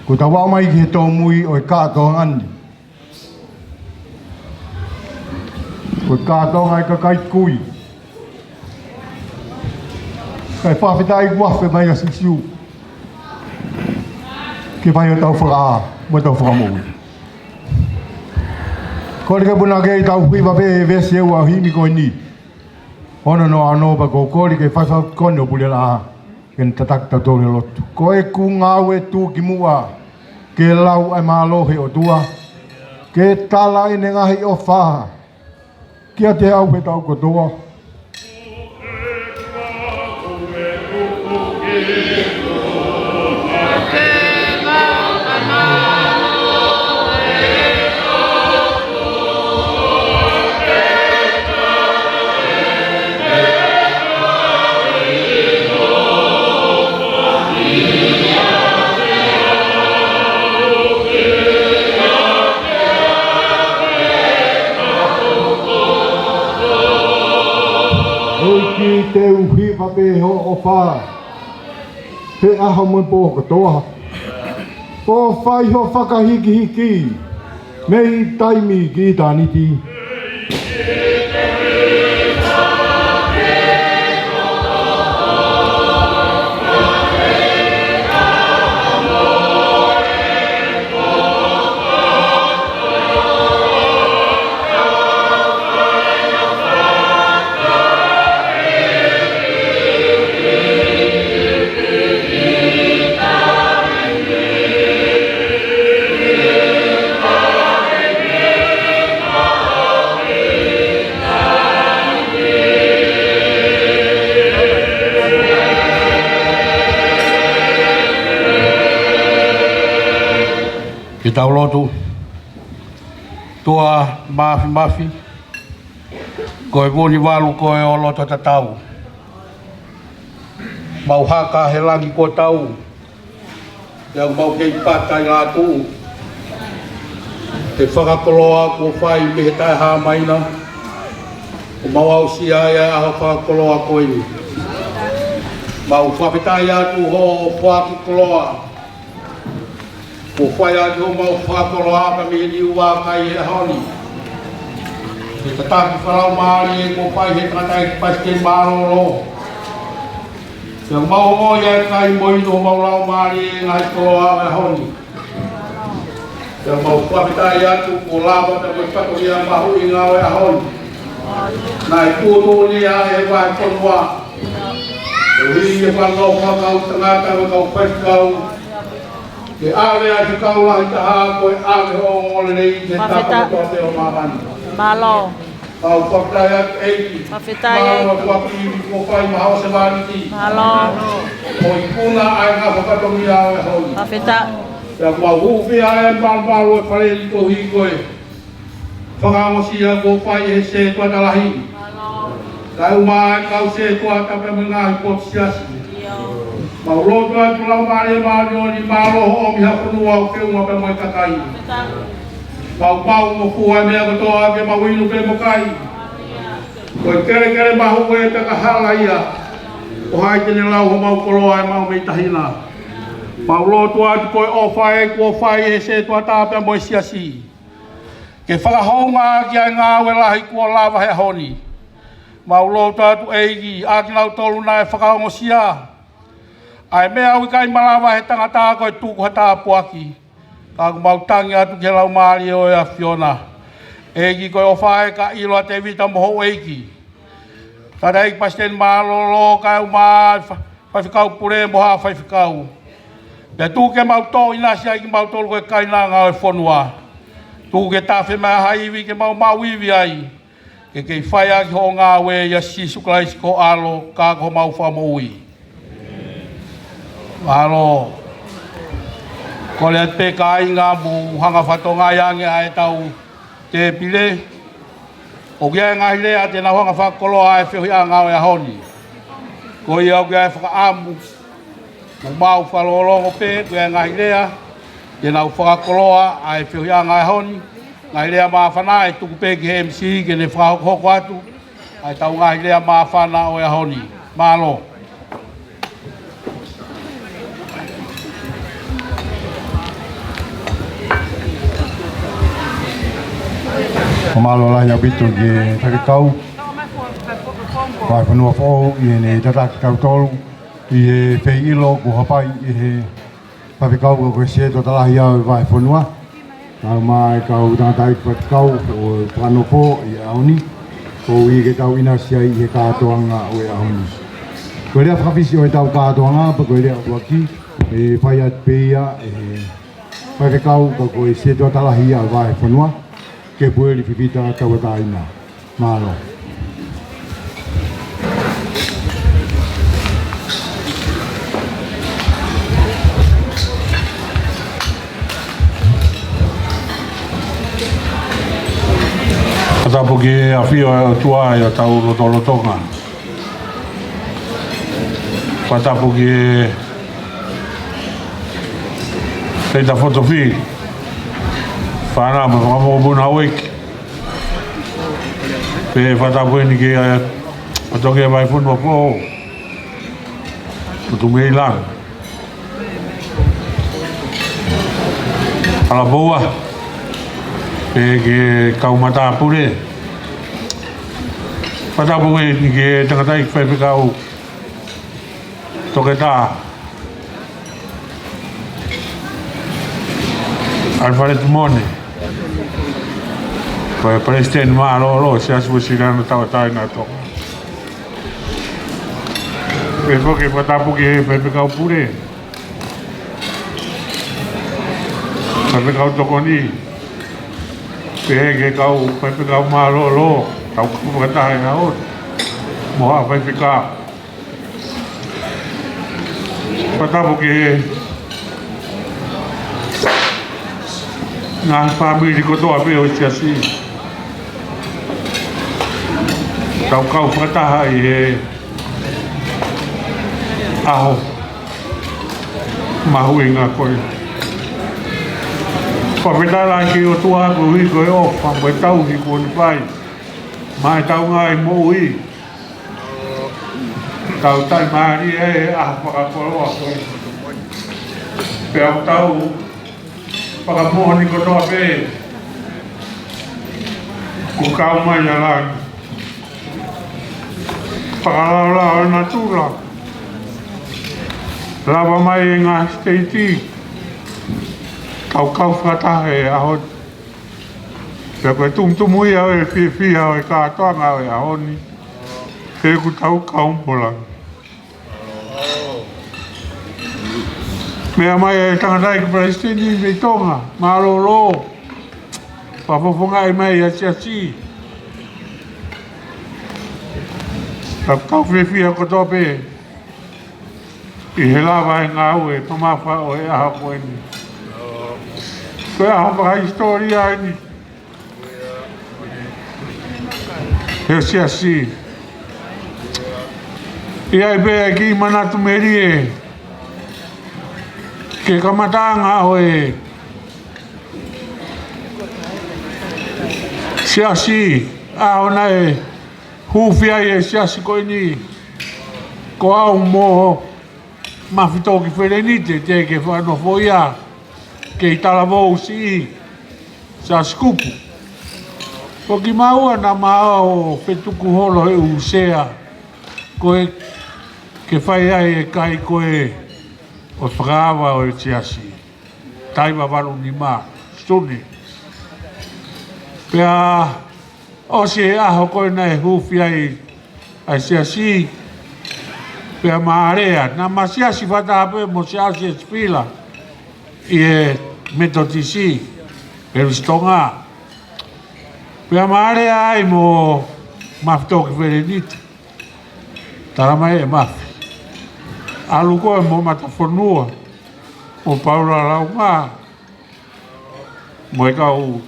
Ko tawa mai ki to mui o ka to ngani. Ko ka to ngai ka kai kui. Kai fa fitai wa fe mai asi siu. Ki vai o tau fra, mo tau fra mo. Ko le ka buna ke tau hui ba be ve se wa hi mi ko ni. Ono no ano ba ko ko ke fa ko no pule la. Ken tatak ta to le lot. Ko e ku ngawe tu ki mua. Ke lau ai malo he o tua. Ke tala ine ngahi o fa. Kia te au pe tau ko toa. Te uhi pa pe ho o fa pe aho mo po ko toa o fai ho whakahiki hiki mei taimi ki taniti Ki tau lotu tua mafi koe woni walu koe o loto tatau mau haka he langi ko tau yang mau kei patai latu te whakakoloa ko whai me he tai ha maina o mau au sia ia aho whakakoloa koe ni mau whapetai atu ho whaki koloa ko whai atu mau whakakoloa ka me ni ua kai he honi te tataki wharau maari e ko whai he tatai paske maroro yang mau o ia kai moi no mau lau maari e ngai koloa e honi yang mau whapetai atu ko lava ta koe pato ia mahu i ngau e honi nai kuto ni a e wai konua e hui e whangau whakau tangata e kau whekau ke awe a te kau lahi taha koe awe o ngole nei te tapa te o mahani Malo. Kau whaktai atu eiki Mawhetai Māua whakiri ko whai mahao se wāriti Malo. Ko i puna ai ngā whakatongi a e honi Mawheta. Ia kua huwhi a e maru e whare li ko hi koe whakamosia ko whai e se tua talahi Kai umai kau se tua tape mga i pot siasi Mau roto ai pulau mare mare o ni maro ho mi hapunua o keunga pe moi kakai Pau mo fua mea kotoa ke mawinu pe mokai Koe kere mahu e te kahala ia O hai tene lau ho mau koloa e mau mei tahina Mau lotu atu koe o whae kua whae e se tua tāpea moi siasi Ke whakahonga ki ai ngā ue lahi kua lava he honi Mau lotu atu eigi ati nau tolu na e whakahongo sia Ai mea ui kai malawa he tangata koe tuku he tāpuaki Ka mau tangi atu ke lau maari o ea Fiona Eigi koe o whae ka ilo a te vita moho eigi Tada eik pasten malolo kai umai whaifikau pure moha whaifikau Pea tū ke mau tō inasi ai ki mau tōlu koe kainanga o e whonua Tū ke tāwhi mea haiwi ke mau iwi ai Ke kei whaia ki ho ngā we ia sisuklaisi ko alo ka ko mau whamoui Alo Ko le te kai ngā mu hanga whatonga iange ai tau te pile O kia ngā hile a te nau hanga whakoloa ai whihi a ngā o e honi Ko i au kia e whakaamu Mo mau whalolongo pe kia ngā hilea Te nau whakakoloa ai whihi a ngā e honi Ngā hilea maa whana e tuku pe ki he MC ke ne whakahoko atu Ai tau ngā hilea maa whana o e honi Malo Malo la ya bitu ge takau. Vai punua fo i ne tata kau tolu i fe ilo ku hapai i tapi kau ko se to tala ia vai punua. Ma kau da tai pat kau o pano po i auni. Ko i ke tau ina sia i ka toanga o auni. Ko le afisi o tau ka toanga pa ko le waki e pai at peia e pai kau ko se to tala ia vai punua. Ke pueli pipita tawataina malo Tapo que afio tua e tau lotolotonga. Tapo que feita fotofi. Para mas vamos buna week. Pe fata buen que toque vai fundo po. Tu me lá. Ala boa. Pe que kau mata pure. Fata buen que tanga tai fe kau. Toque ta. Alfaret Mone. Poi preste ma lo si asbusiranno tawatai to. Penso che patapo che per kau pure. Per kau tokoni. Che kau per kau ma lo kau patatai na o. Mo per kau. Patapo che na família ko to ape o chasi tau kau fata e aho mahuinga ko paveta la ki o tua ko i ko o pa tau ki ko ni pai mai tau ngai mo i tau tai mari e a pa ko o ko pe tau pagamuhan ko to ape ku kau mai lang pagala natura lava mai nga state kau fata e ahon pe ko tum ia e fi e ka to nga e ahoni e ku kau pola me mai e tanga ki presidente me tonga malolo pa fofonga e mai a si kau fi ko tope i hela vai nga o e toma fa o e a ko ni ko a ha historia ni e si e ai be ki manatu merie ke kamatanga oe siasi aona e hufia e siasi koini ko au mo mafito ki ferenite te ke fano foia ke talavou si sa skupu ko ki maua na mao fetuku holo e usea koe ke fai ai e kai koe o whakawa o e tiasi. Taiwa waru ni mā, stuni. Pea, o se e aho koe nei huwhi ai tiasi. Pea maarea, nā masiasi whatahape mo se asi e spila. I e metotisi, e ristonga. Pea maarea ai mo mafitoki verenite. Taramai e mafi. Alu koe mo matafonua o Paula Lauma mo e kau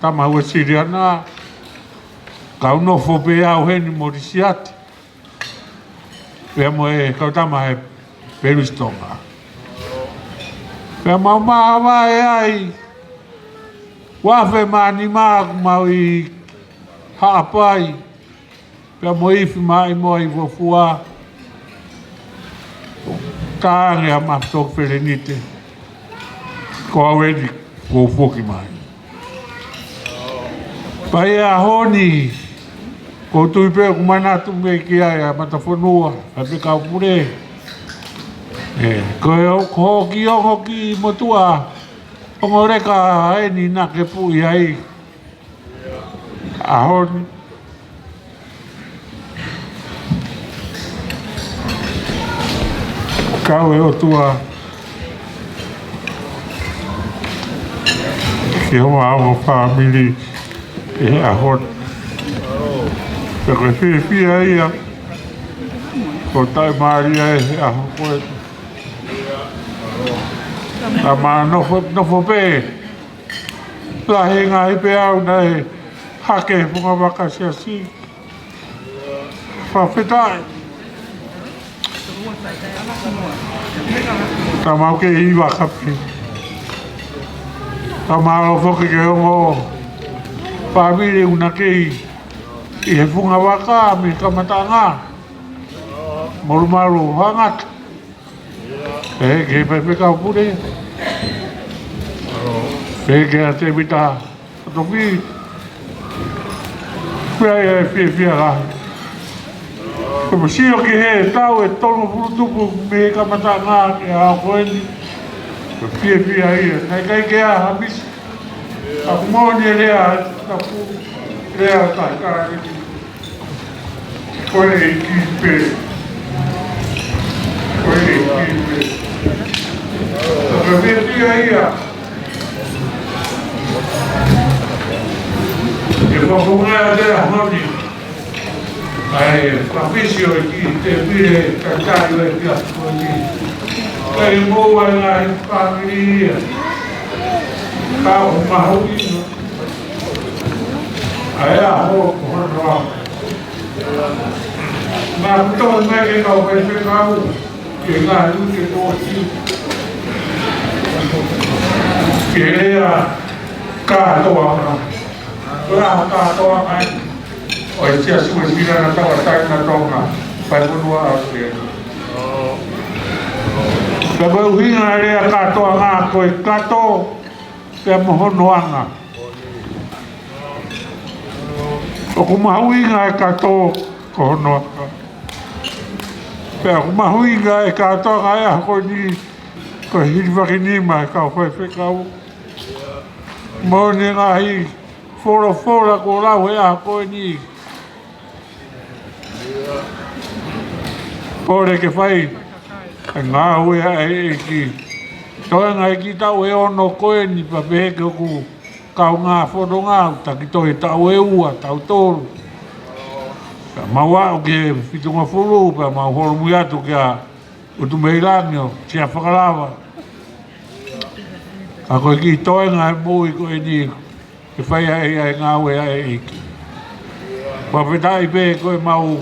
tama ua siriana kau no fope au heni morisiati pea mo e kau tama e peristonga pea mau maa e ai wafe maani maa mau i haapai pea mo ifi mai mo i wafua Kānge a maftok ferenite. Ko awedi ko foki mai. Pai a honi, ko tui pe ku mana tu me ki ai mata fonua, a pe ka pure. Ko ki o ki motua, o ngore ka ai ni na ke pu ai. A honi. Kau e o tua. Ki o ma family e a honi. Pero fi ai a ko tai Maria e a honi. Ma no fo pe. La hinga i pe au nei hake punga waka si. Fa fetai. Ta mau ke i waka pe. Ta mau fo ke o family una ke i he punga waka mi kamatanga. Maru hangat. Ke pe ka pure. Ke te bita. Toki. Pia pia la. Como si o que he tau e tonu furutupu me kamatanga ke a koeni. Pia ai. Kai ke a habis. A kumoni lea ta pu. Lea ta ka. Koeni ki pe. Pia ai. E whakunga te a honi. Ai, whawhisio e ki te pire kakari e ki a honi. Kai moa ngā i whangiri. Ka o mahui. Ai a ho kohonoa. Ngā putoa mai e kau kai whekau. Ke ngā luke tōti. Ke lea kātoa ngā. Ora kātoa mai. O e tia sua sira na tawa tai na tonga. Pai punua a te. Ka koe uhinga rea kātoa ngā koe kato te mohonoanga. O kumahuinga e kato kohonoanga. Pea kumahuinga e kātoa ngā ea koe ni koe hiriwakinima e kau whai whekau. Mone ngā hi fora ko lau e a koe ni. Pore ke whai, ngā ue e ki. Toi ngai ki tau e ono koe ni pa peheke ku kau ngā whono ngā, taki toi tau e ua, tau tōru. Maua o ke whitunga whuru, pa mau horo mui atu kia utu meirani o, tia whakalawa. A koe ki toi ngai mui koe ni, ke whai ai ngā ue ai iki. Whawhetai pe koe mau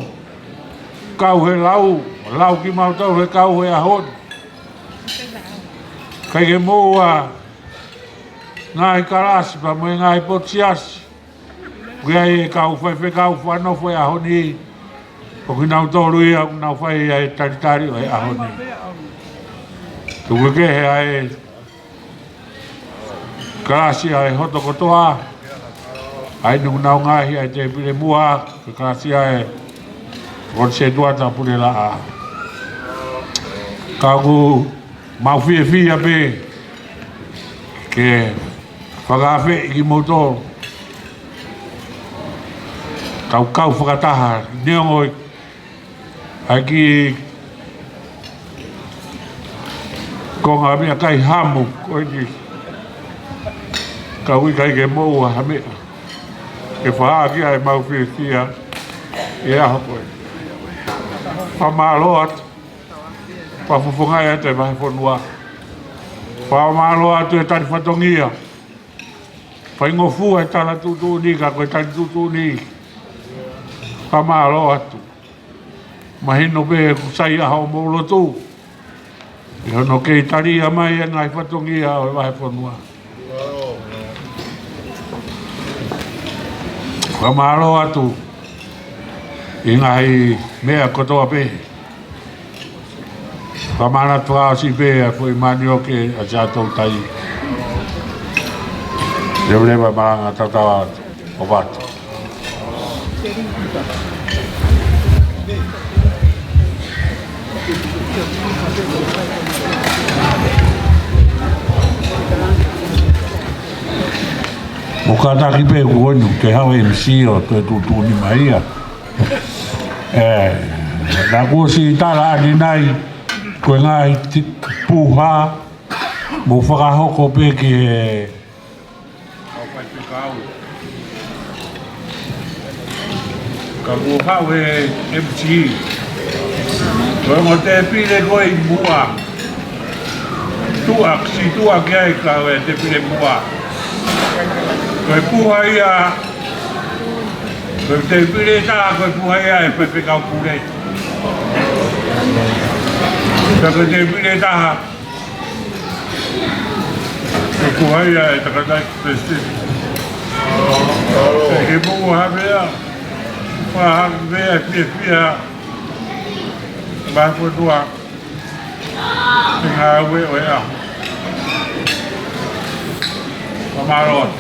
kau he lau ki mau tau he kau he ahon. Kai ke moa ngai karasi pa moe ngai potsiasi. Kui ai e kau whai kau whanofo e ahoni. O ki nau tōru ia, nau whai ai taritari o e ahoni. Tuku ke he ai karasi ai hoto kotoa. Ai nungu nau ngahi ai te pire mua, ke karasi ai kon se tuata pune la a. Kagu mau fia pe ke whakawhe i ki motor. Kau whakataha, neongoi ai ki konga mea kai hamu koe ni. Kau i kai ke moua hamea. Ke whaa ki ai mau fia e aho koe. Whamalo atu. Whawhufungai atu e mahi whanua. Whamalo atu e tari whatongia. Whaingofu e tala tutu ni ka koe tari tutu ni. Whamalo atu. Mahino pe kusai aho moulo tu. I hono kei tari a mai e ngai whatongia o e mahi whanua. Whamalo atu. I ngai mea kotoa pe. Whamana tua si pe a fui mani oke a chatou tai. Reu lewa maranga tatawa atu. o vatu. Mukata ki pe kuonu te hau MC o te tutuni maia. Na kusi tala ani nai koe ngai puha mo whakahoko pe ki e ka puhau e MC koe mo te pile koe i mua si tua ki ai ka e te pile mua koe puha ia koe te pile taha koe puha ia e pepe kau pule koe te pile taha koe puha ia e takatai peste ke puha hapea puha hapea pia bahapu tua tengah awe o ia Pamarot.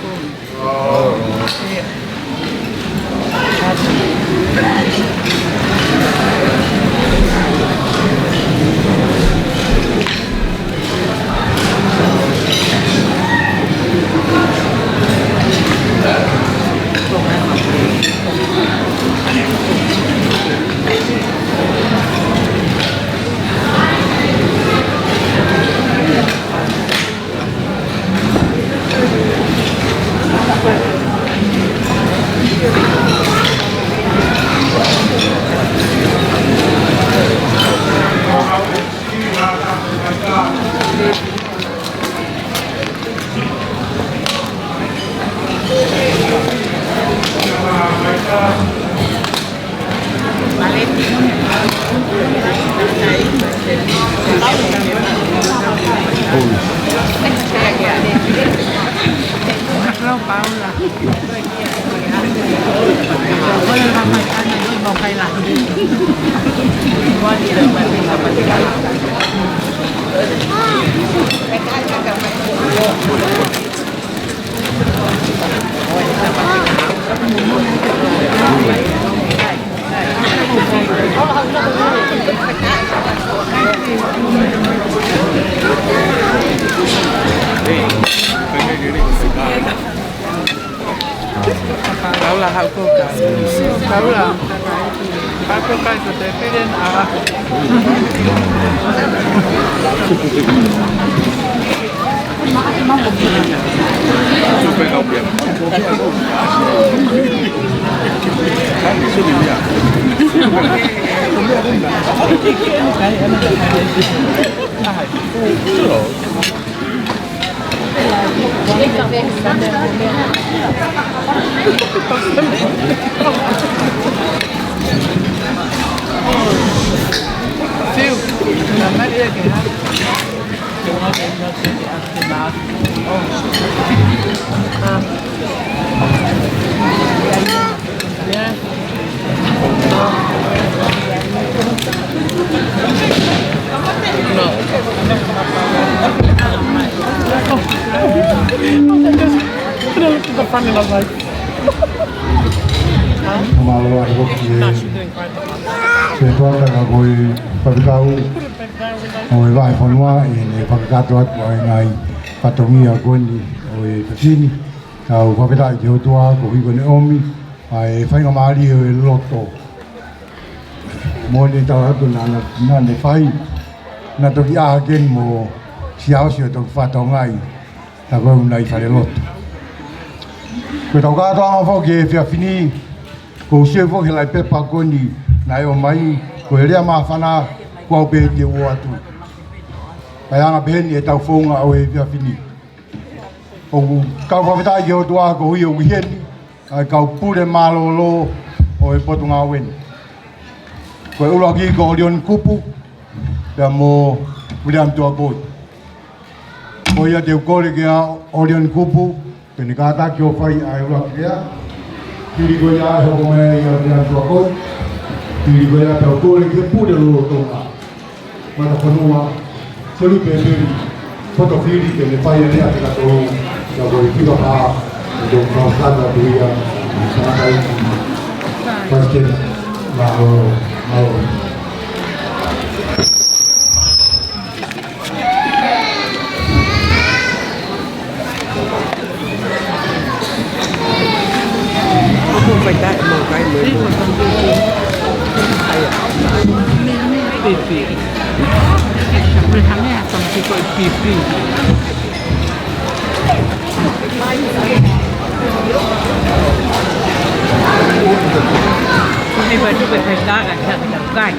Malo aku se tuata ka koi pakau o vai fonua e pakatu atu ai ngai patomia koni o e pasini ka o papita ki o tua ko hi kone omi ai fai nga mari o e loto mo ni ta atu na ne fai na to ki a gen mo siao sio to fato ngai ta ko nai fare loto ko to ka to fo ke fia fini ko se fo ke lai pepa koni nai o mai ko rea ma fana ko be te o atu ai anga beni e tau fonga o e fia fini o ka ko vita yo tua ko hi o hieni ai ka pure malolo o e potunga wen ko ulo ki ko lion kupu da mo William tua bot o ia te ko le ke orion kupu ke ni ka ta ki o fai ai ulo ki ya kiri ko ya ho mo e ia William tua bot kiri ko ya ta ko le ke pure lo tonga mana konua soli pe foto fili ke le fai le ate ka to ya ko i kiwa ha do ka sa da dia Pasti mau không phải đại một cái mới một con pipi berhamnya sama si koi pipi ini baru berbeda kan yang kai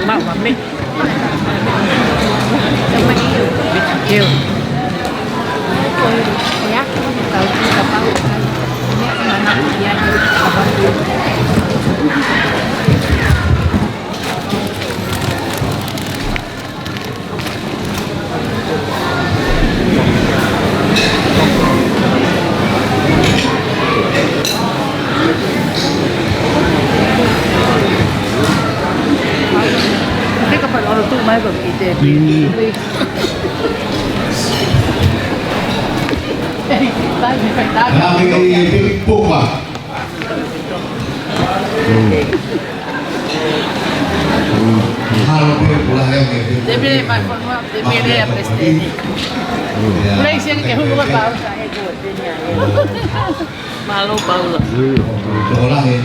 mau kami sama itu kecil ya tahu kita tahu ini anak dia apa orang tu mai begitu. Kami puma. Halo pula yang itu. Debe makonwa, debe ya presidente. Mulai siang ke hulu baru saya buat dia. Malu Paula. Orang ini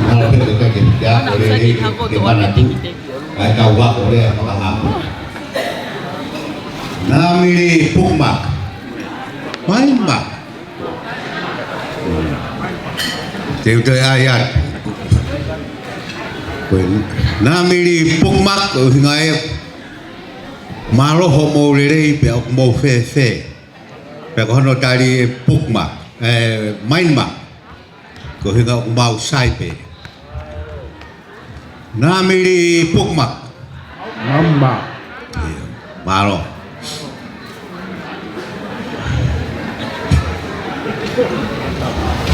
halo itu kan dia boleh di mana tu. Ay kawa boleh apa apa. Nami puma. Main mak. Teu ayat. Nami pukmak ngai malo homo rei pe mo fe fe pe ko no tari pukmak main mak ko hinga mau sai pe nami pukmak Mamba. malo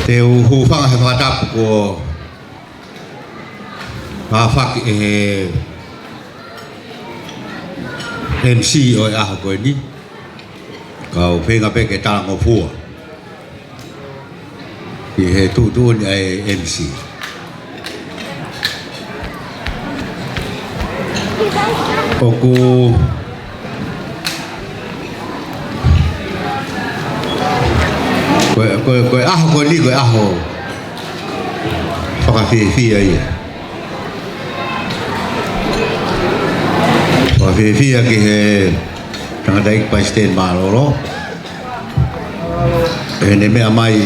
teu hu fang ha fatap ko Fak MC oi ko ni kau penga pe ke tang ofu he tu ni MC oku ko ni ko faka fi ai Vivia que tanga daik pasten malolo ene me amai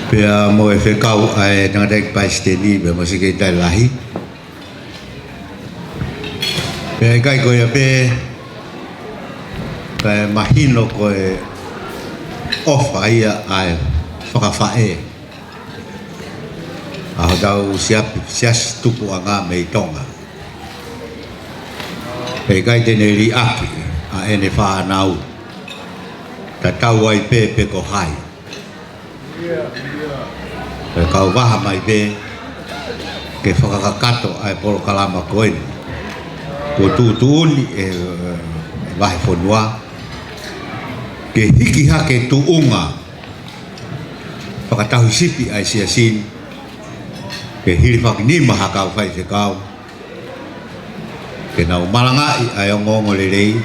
pe mo fe kau ai tanga daik pasten ni be mo sike tai lahi pe kai ko ya pe mahino ko off ai ai fa e a dau siap tupu anga me tonga pe kai te nei aki a ene fa nau ta tau ai pe ko hai pe kau wa mai pe ke whakakato ai polo kalama koen ko tuuni e vai fonua ke hiki hake tuunga whakatahu sipi ai siasin ke hiri whakinima hakau whai te kau ke nau malangai ai ngongo lerei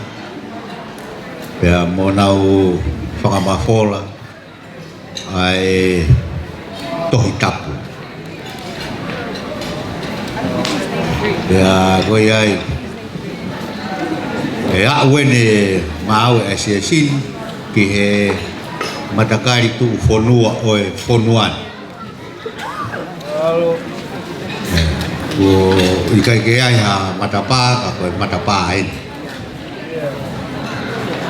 pe mo nau whakamafola ai tohi tapu pe koi ai e a wene mau e siasin ki he matakari tu fonua oe fonuan ko ikai ke ai ha matapa ka ko matapa ai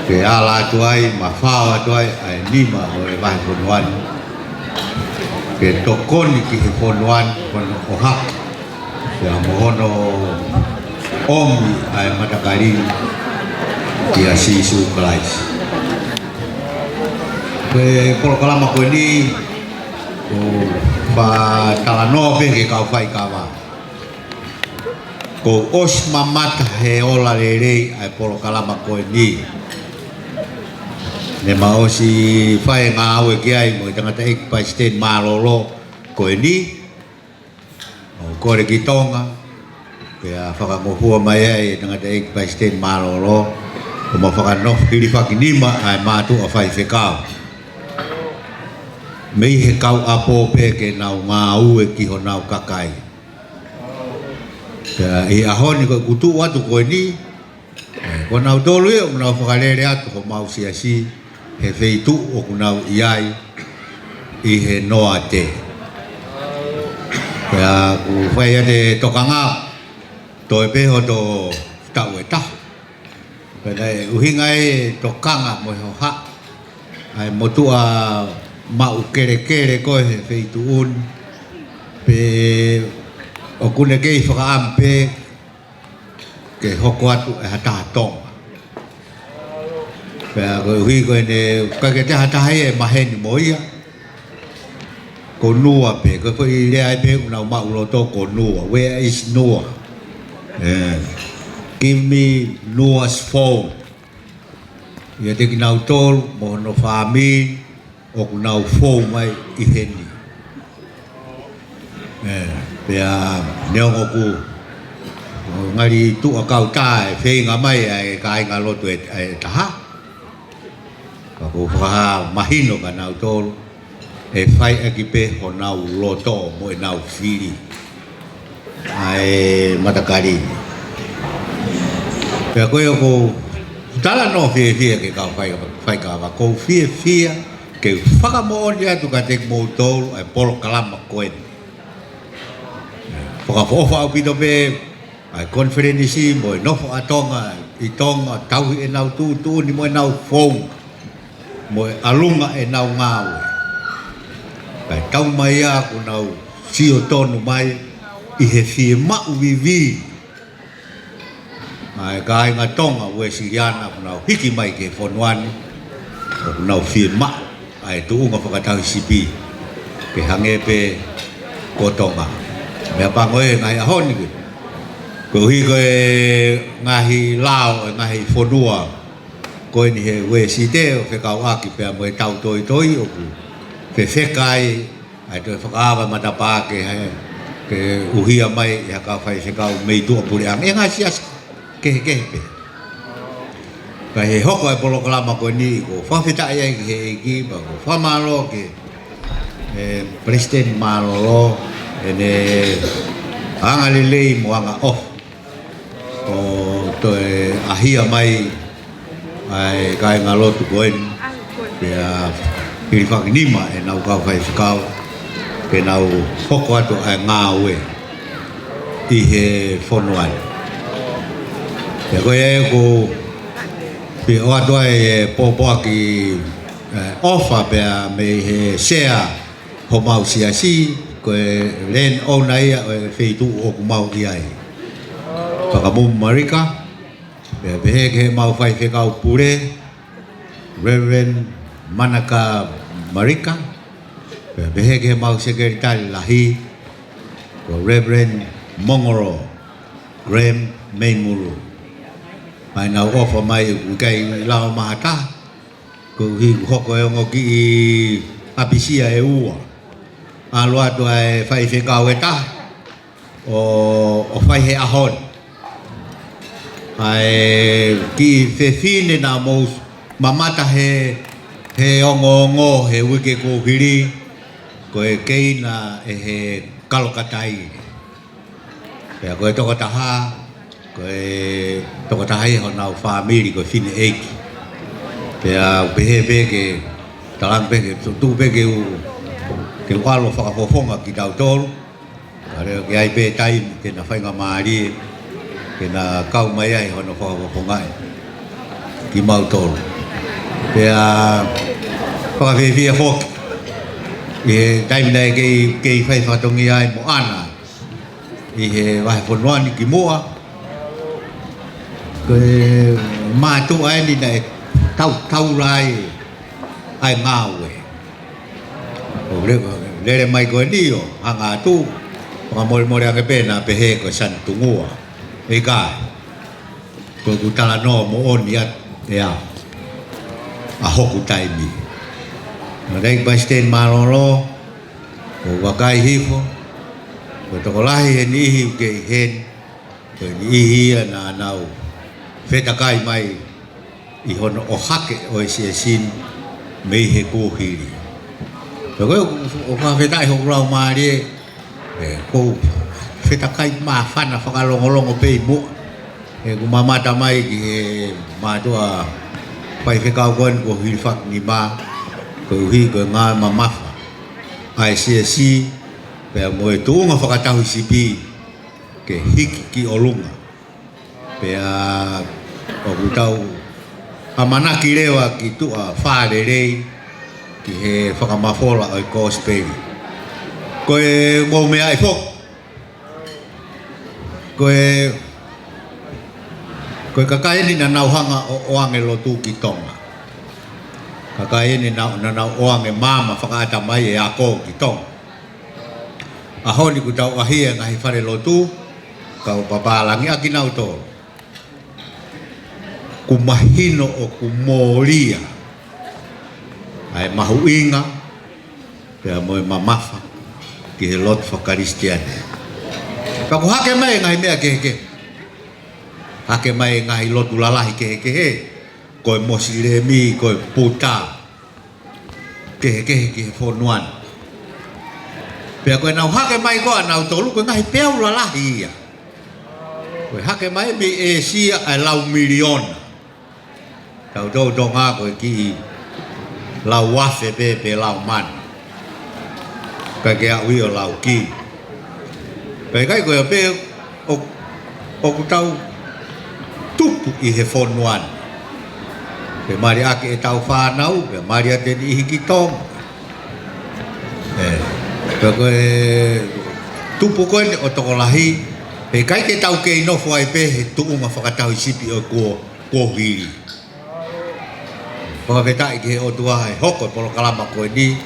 ke ala tu ai mafawa tu ai lima oe vai fonuan ke tokon ki he fonuan kon oha ya mohono om ai matakari dia sisu kelais ke polo kalama ko ni o pa talano pe ke kau fai kawa ko os mamata he ola lere ai polo kalama ko ni ne mau si fai ngā aue ki ai mo i tangata ek pai sten mālolo ko e ni o kore ki tonga pea whakangohua mai ai tangata ek pai sten mālolo o ma whakanof hiri whakinima ai mātu a whai whekau mei he kau apo pe ke nau ngā aue ki ho nau kakai pea i ahoni ko kutu watu ko e ni ko nau tolu e o nau whakarere atu ko mau si asi he feitu o kunau iai i he noa te. Pea ku whai ane tokanga to e peho to tau e ta. Pea e uhinga e tokanga mo ho ha. Ai motua mau kere kere ko he feitu un. Pe o kune kei whakaampe ke hoko atu e hata tonga. Pea ko hui ko ene ka ke te hatahai e maheni mo ia ko nua pe ko i le ai pe una ma ulo to ko nua where is Noah give me Noah's phone ia te ki nau tol mo no fami o ku nau phone mai i heni pea neongo ku ngari tu a kau tae whenga mai ai ka inga lotu e taha ka ko whakaha mahino ka nau tolu e whai aki pe ho nau loto mo e nau whiri ai matakari pea koe o ko tala no whie whie ke kau whai ka ko whie whie ke whakamooni atu ka tek mou tolu ai polo kalama koe whakawhawha au pito pe ai konferenisi mo e nofo atonga i tonga tauhi e nau tu ni mo e nau phone mo alunga e nau ngau kai tau mai a ku nau sio tonu mai i he fie mau vivi ai kai nga tonga we siriana ku nau hiki mai ke fonwani ku nau fie mau ai tu unga whakatau sipi ke hange pe ko tonga mea pangoe ngai ahoni ko hi ko ngahi lao ngahi fonua ko ni he we si te o fe kau aki pe mo tau toi o ku fe kai ai to whakawa matapa ke uhia mai ya ka fai fe kau mei tu puri ang e ngasias ke pe ka he hoko e polo kalama ko ni ko fa fita ai he ki ba ko fa malo ke president malolo ene anga lelei mo anga off o to ahia mai ai kai ngalotu koen pea pili whakinima e nau kau whai whakau ke nau hoko atu ai ngāue i he whonuan pea koe e ko pia o atu ai pōpoa ki ofa pea me he sea ho mau siasi koe len o naia o wheitu o kumau i ai whakamumu marika behe ke mau fai whekau pure Reverend Manaka Marika behe ke mau sekretari lahi ko Reverend Mongoro Graham Maimuru mai nau ofa mai ukai lao mahata ko hi hoko e ngoki i apisia e ua alo atu ai fai whekau e ta o fai he ahon ai ki fefine na mos mamata he ongo he wike ko hiri ko e keina e he kalokatai pe ko to taha ko e to taha ho na family ko fine eki pe a pe ke talang pe ke tu pe ke ke walo fa fofonga ki tau tol are ke ai pe tai ke na fai ngamari ke na kau mai ai hono fa ngai ki mau tol pe a fa vi hok e tai nei ke fai fa tongi ai mo ana i he vai fonwani ki moa ke ma tu ai ni dai tau rai ai ngau o le mai ko dio anga tu pa mo ke pena pe he ko san tungua e ka ko kutala no mo on ya a hoku taimi. Madai President Malolo o wakai hifo o tokolahi he nihi uke hen o nihi na nau whetakai mai i hono o hake o esi esin mei he kōhiri. Koe o whawhetai ho rau maare ko whetakai maa whana whakalongolongo pei mua e ku mamata mai ki he mātua pai whekau koen ko hilwhak ni maa ko uhi ko ngā mamafa ai si pea mo e tuunga whakatahu sipi ke hiki ki olunga pea o kutau amanaki rewa ki tua whare rei ki he whakamafola o i kōsperi koe ngō mea e whok koe kakaeni na nauhanga o oange lotu ki tonga kakaeni na nau oange mama whakaata mai e ako ki tonga ahoni ku tau ahia ngahi whare lotu kau papalangi aki nau tō ku mahino o ku mōria ai mahu inga pea moe mamafa ki he lot whakaristiane pa ku hake mai ngahi mea keheke hake mai ngahi lotu lalahi keheke he koe mosilemi koe puta keheke he whonuan pea koe nau hake mai koa nau tolu koe ngahi peau lalahi ia koe hake mai me e sia ai lau miliona tau tau tonga koe ki lau wafe pe lau man ka ke au i o lau ki pe kai koe pe o kutau tupu i he whonuan pe mari ake e tau whanau pe mari ate ni hiki tong pe koe tupu koe o tokolahi pe kai ke tau ke inofo ai pe he tuunga whakatau i sipi o kōhiri whakawetai ki he o tua he hoko polo kalama koe ni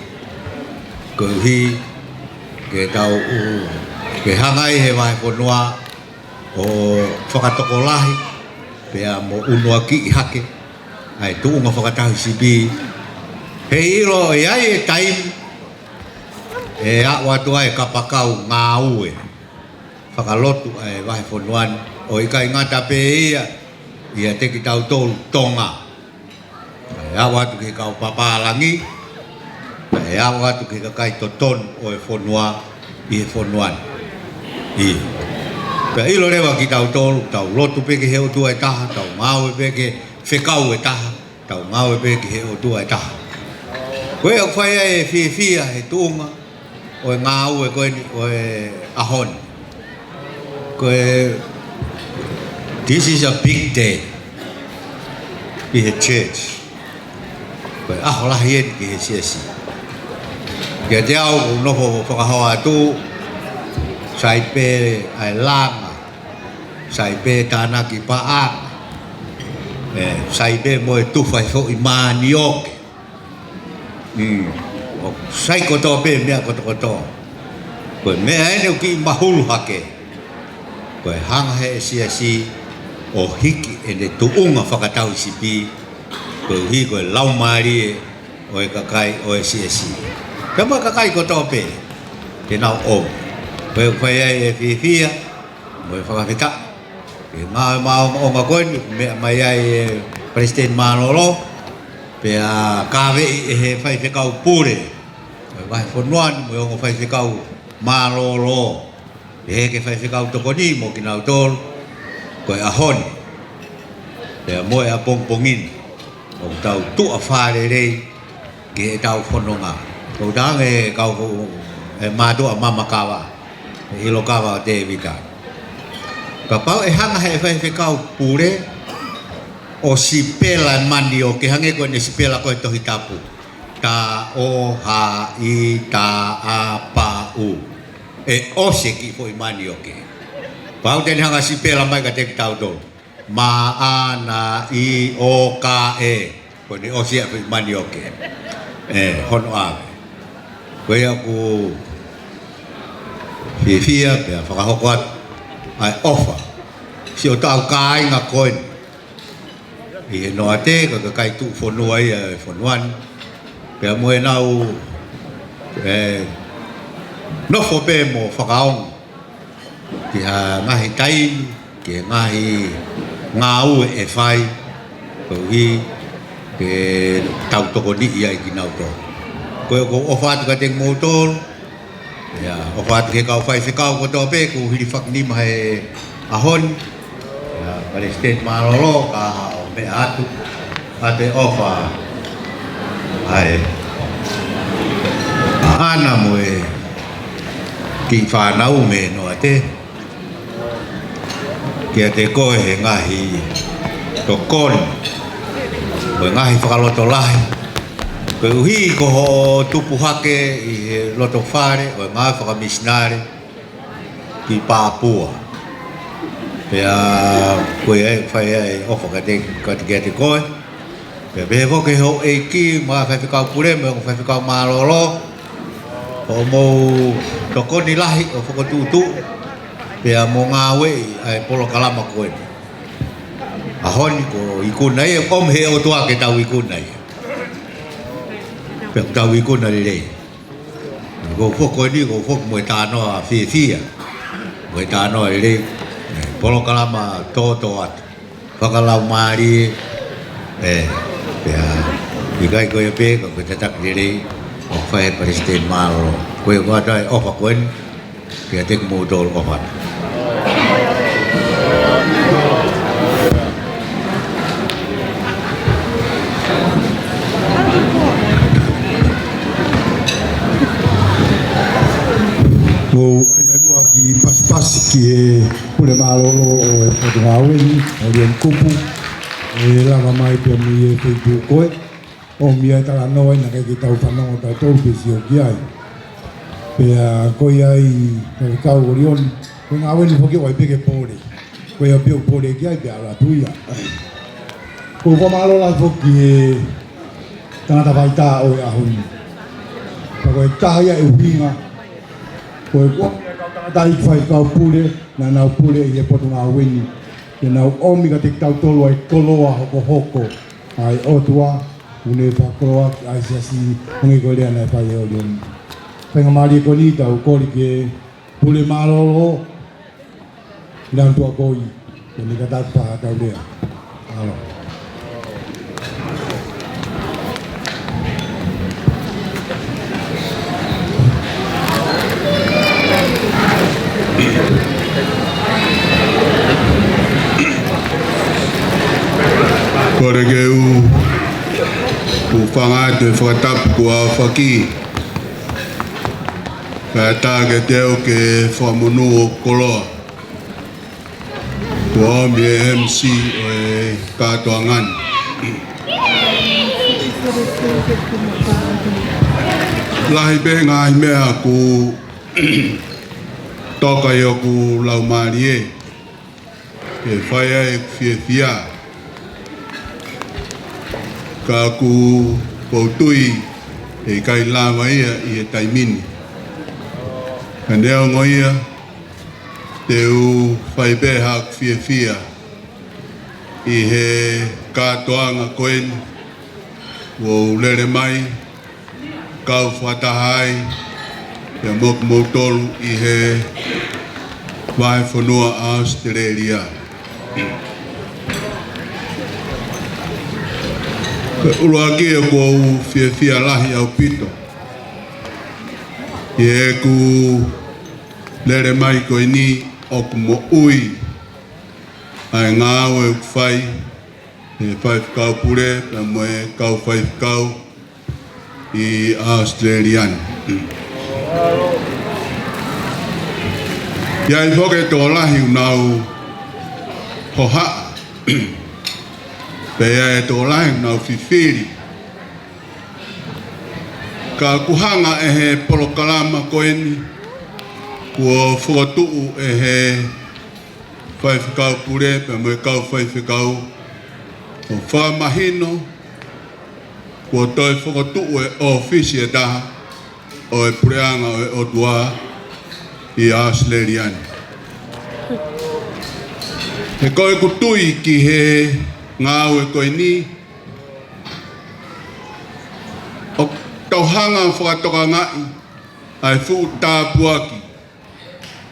koe uhi ke tau ke hangai he wahe whanua o whakatokolahi pea mo unua ki i hake ai tuunga whakatahu sipi he iro e ai e taim e awa tua e kapakau ngā ue whakalotu ai wahe whanuan o ikai ngata pe ia te ki tau tolu tonga e awa atu ke kau papalangi e awa atu ke kakai toton o e whanua i he whanuan i pea ilo rewa ki tau tolu tau lotu peke he o tua e taha tau ngau e peke whekau e taha tau ngau e peke he o tua e taha koe au whaia e whia he tuunga o e ngau e koe ni o e ahon koe this is a big day i he church koe aho lahi eni ki he siesi kia te au o nofo whakahoa atu sai pe ai langa sai pe tānaki paanga sai pe moe tufai fo i manioke sai koto pe mea koto koe mea ene uki mahulu hake koe hanga he siasi o hiki ene tuunga whakatau sipi koe hi koe laumari o e kakai o e siasi kama kakai koto pe te nau o koe whai e whiwhia moe whakawhita e ngā mao o ngā koe mea mai ai e President Malolo pea kawe e he whai whekau pure vai whanuan mo o whai whekau Malolo e he ke whai whekau tokoni mo ki nau tōru koe ahoni pea moe a pongpongin o tau tua whare rei ki he tau whanonga o tanga e kau e mātua mamakawa e ilo kawa o te vita ka pau e hanga he whai whekau pure o sipela mandi o ke hange koe ne sipela koe tohi tapu ta o ha i ta a pa u e o se ki fo i mandi o ke pau teni hanga sipela mai ka te ki tau tolu ma a na i o ka e koe ne o se fo i mandi o ke hono ave koe aku whiwhia pia whakahoko atu ai ofa si o tau ka inga koe I he noa te ka kai tu whanua ia e whanuan. Pea moe nau nofo pe mo whakaong. Ki ha ngahi tai, ki ngahi ngā ue e whai. Kau hi ke tau toko ni ia i ki nau tō. Koe ko ofatu ka te mōtoro. Ya, ofatu ke kau whai whikau ko tō pe, ko hiri whakanima he ahon. Ya, kare state maroro ka o me atu. Ate ofa. Ai. Ana mo e ki whanau me no ate. Kia te koe he ngahi to koni. Koe ngahi whakaloto lahi. Koe uhi ko ho tupu hake i he loto whare, koe ngahi whakamisnare ki Pāpua. Pea koe e whai e ofa ka te koe. Pea behe woke ho e ki, mga whaiwhikau pure, mga whaiwhikau maroro. O mou tokoni lahi o whakatutu. Pea mo ngā wei ai polo kalama koe. Ahoni ko ikuna ia, om he o tua ke tau ikuna ia. Pea tau ikuna lirei. Ko whoko ni, ko whoko mo e tānoa whia. Mo e tānoa lirei. Polo kalama tō atu. Whakalau maari. Pea ikai koe pe, ko koe tatak lirei. O whae Palestine Maroro. Koe whatai ofa koen. Pea te kumu tōru ofa. Ko ai mai mua ki pas ki e pule malolo o e Potungaweni, o Rian Kupu, e lava mai pe mi e Facebook koe, o mi e tala noe na kei ki tau whanongo tau tōru pe si o ki ai. Pea koe ai me kau orion, koe ngā weni whoki wai peke pōre, koe a peo pōre ki ai pe ala tuia. Ko whamalola whoki e tangata whaita o e ahuni. Pa koe tahia e uhinga, koe kua tai whai kau pule, na nau pule i e Potungaweni. Ke nau omi ka te tau tolu ai koloa hoko ai otua, une whakoloa ai siasi hungi koe lea nei whai e orion. Whenga maari ko ni tau kori ke pule malolo, nantua koi, ke ni ka tatu paha tau lea. Alo. Kore ke u whanga te whakatapu kua whaki. Ka tāke teo ke whamunu o koloa. Kua omi e MC o e katoa ngani. Lahi behe ngāhi mea ku toka i o ku lau maari e. Ke whaia e whia. Ka ku pautui e kai lava ia i e taimini. Ka neo ngoia te u whaipeha whia i he katoanga koen o lere mai kau whatahai e mok motoru i he vai whanua Australia. Urua ki e kua u whia lahi au pito. I e ku lere mai koe ni o ku mo ui. Ai ngā au e whai. E whai whakau pure, pe mo e kau whai whakau i Australian. Iai whoke tō lahi unau hoha. Pea e tō lahi unau whiwhiri. Ka kuhanga e he polokalama koeni. Kua whakatuu e he whai whakau pure, pe mo e kau whai whakau o whamahino. Kua toi whakatuu e ofisi e taha o e pureanga o e otua i Australian. He koe kutui ki he ngau e koe ni o tauhanga whakatoka ngai ai fu tāpuaki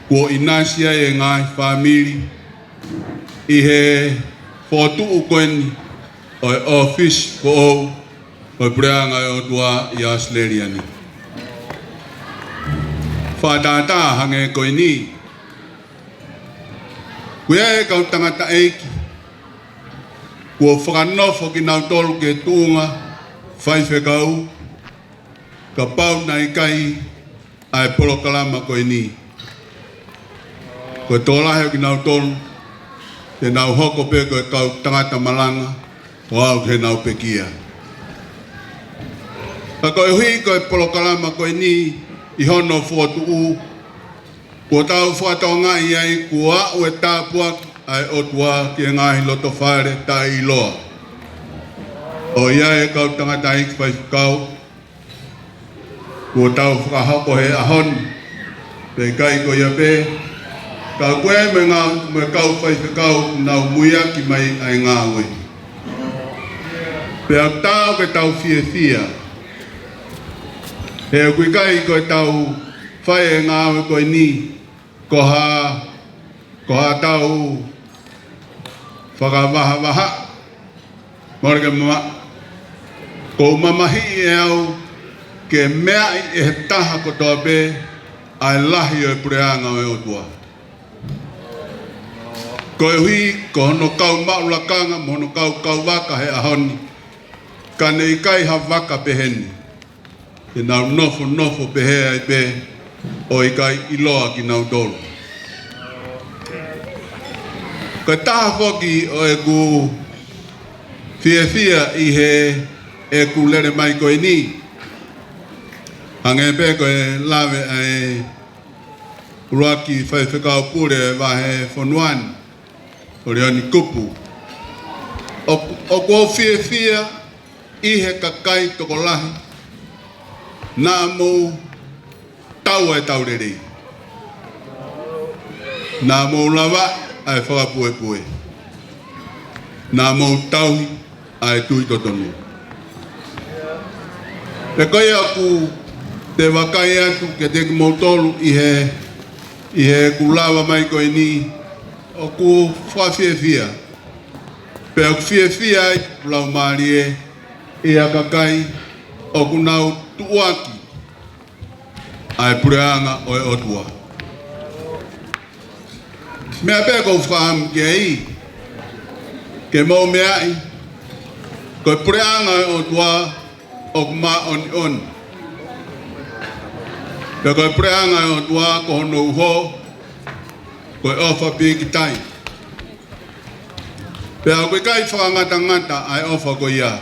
ko inasia e ngai family i he whotu u koeni o office ko o preanga o tua i Australia ni whatata hange koeni kuea e kau tangata eiki kua whakanofo ki nau tolu ke tuunga whaiwhekau ka pau nai kai ai polokalama koe ni. Koe tōlahe ki nau tolu te nau hoko pe koe kau tangata malanga o au ke nau pekia. Ka koe hui koe polokalama koe ni i hono fuatu u kua tau whatau ngai ai kua ue tāpuaki ai otua ki ngahi loto whaere tai iloa. O ia e kau tangata i kwai kau. Kua tau whakahoko he ahon. Pe kai ko ia pe. Ka koe me kau whai kau nau muia ki mai ai ngāwe. Pe au tau ke tau fie fia. He kui kai ko tau whai e ngāwe koe ni. Ko ha tau whakamaha Morgan mama ko mamahi e au ke mea i he taha ko toa pe ai lahi o e pureanga o e otua. Ko e hui ko hono kau maulakanga mo hono kau waka he ahoni ka nei kai ha waka peheni ke nau nofo pehe ai pe o i kai iloa ki nau tolu. Ko taha whoki o e ku fia i he e ku lere mai koe ni. Hange pe koe lawe ai uruaki whaiwhekau pure wahe whonuan o reoni kupu. O ko fia i he kakai toko lahi nā mou tau e tau rere. Nā mou lawa ai whakapue. Nā mou tauhi ai tui totonu. E kai aku te wakai atu ke te mautolu i he kulawa mai koe ni o ku whawhiawhia. Pe aku whiawhia ai lau maari e a kakai o ku nau tuaki ai pureanga o e otua. Mea pe kou whaham ke ai ke mau mea ai koe pureanga o e otua o ma on. Pe koe pureanga o e otua ko hono uho koe ofa piki tai. Pe a koe kai whangata ai ofa koe ia.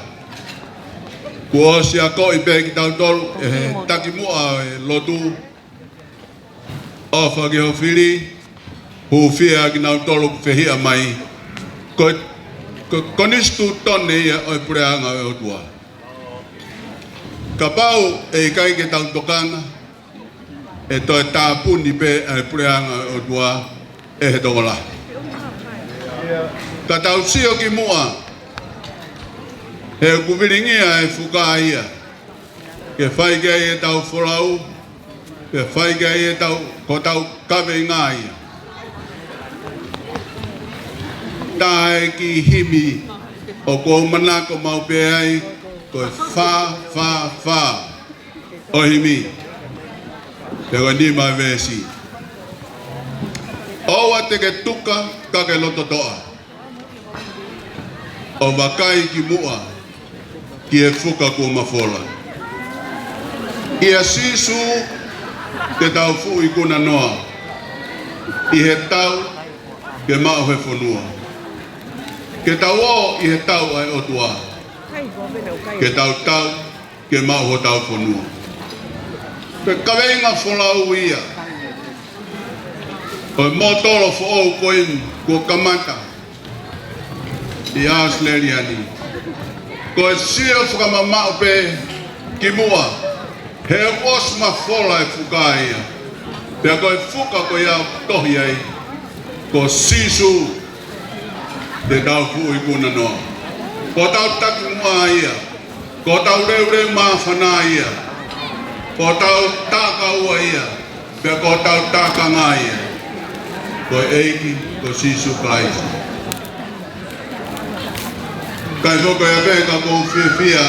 Kua si a ko i pe ki tau tolu e taki mua e lotu ofa ki ho whiri hu fia ki nau tolu whehia mai ko konistu tone ia o i pureanga o otua. Ka pau e kai ke tau tokanga e toi tāpuni pe e pureanga o otua e he tokola. Ka tau sio ki mua he kuviringia e whuka ia. Ke whaigai e tau wholau, ke whaigai e tau ko tau kawe ngā ia. Tae ki himi o ko manako mau pe ai ko wha o himi. Te ko ni mai vesi. Owa te ke tuka ka ke loto toa. O wakai ki mua ki e whuka kua mawhola. Ia sisu te tau fu i kuna noa. I he tau ke mao he whanua. Ke tau o i he tau ai otua. Ke tau ke mao ho tau whanua. Ke kawenga wholau ia. O motoro who'ou koin kua kamata. I Australia ni. Ko sio whakamamau pe ki mua. He os ma whola e whukaia. Pea koe whuka ko ia tohi ai. Ko sisu te tau fu i kuna noa. Ko tau taku mua ia. Ko tau reu maa whanā ia. Ko tau tāka ua ia. Pea ko tau tāka ngā ia. Ko eiki, ko Sisu Kraisa. Kai whoko ia pēka ko whiawhia.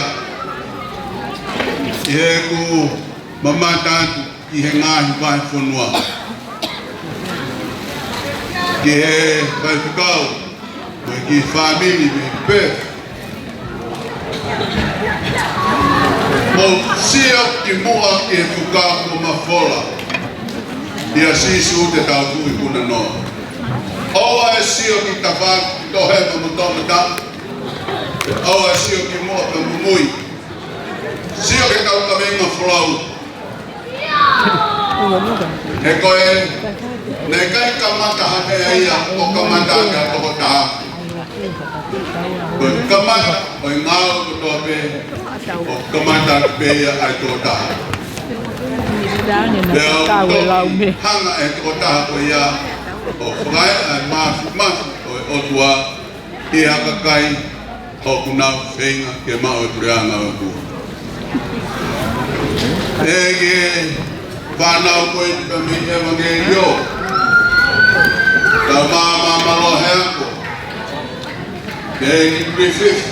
I he ku mamata atu i he ngāhi kai whanua. Ki he kai whakau. Ki whamiri me pēka. Mo sia ki mua ki whukako mawhola. Ia Sisu te tau tui kuna noa. Oa e sio ki tawhak ki tohepa mo tomata. Oa e sio ki mua pe mumui. Sio ki tau kawenga wholau. He koe, ne kai kamata hake ia o kamata hake a toko taha. Koe kamata, koe ngāo ko toa pe, o kamata pe ia ai toko taha. Leo toki hanga e toko taha ko ia, o whakai ai mafu o tua, i haka kai, o kunau whenga ke mao e pureanga o kua. Ege, whanau koe te pa mi evangelio, tau māma malo heako, Ege Griffith,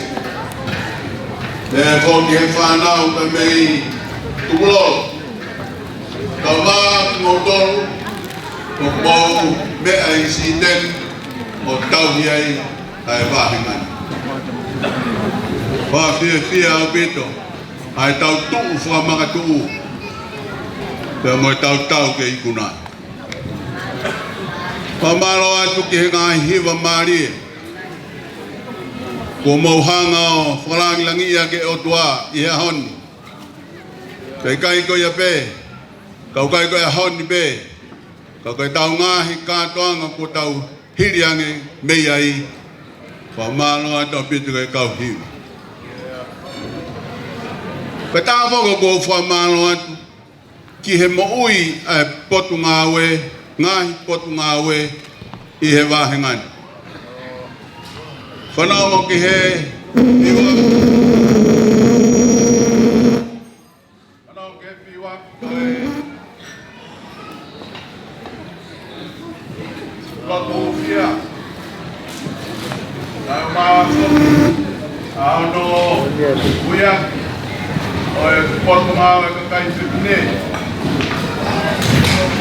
e whoki he whanau pa mi tukulolo, tau maa ngotoro, o mou mea i si ten, o tau hiai ai wahingani. Whawhia au pito, ai tau tuu whamanga tuu, te moi tau ke ikuna. Whamaro atu ki he ngai hiwa marie, ko mauhanga o whalangilangi ia ke otua i he honi. Kei kai ko ia pe, kau kai ko ia honi pe, kau kai tau ngahi kātoanga ko tau hiriange mei ai, whamaro atu pito ke kau hiwa. Ka tā whaka ko whamaro atu, ki he moui ai potu ngāwe, ngahi potu ngāwe i he wāhengani. Whanau mo ki he piwa. Whanau ki he piwa. Lako whia. Nau māso. Ano whia. Oe potu ngāwe ka kai whipine.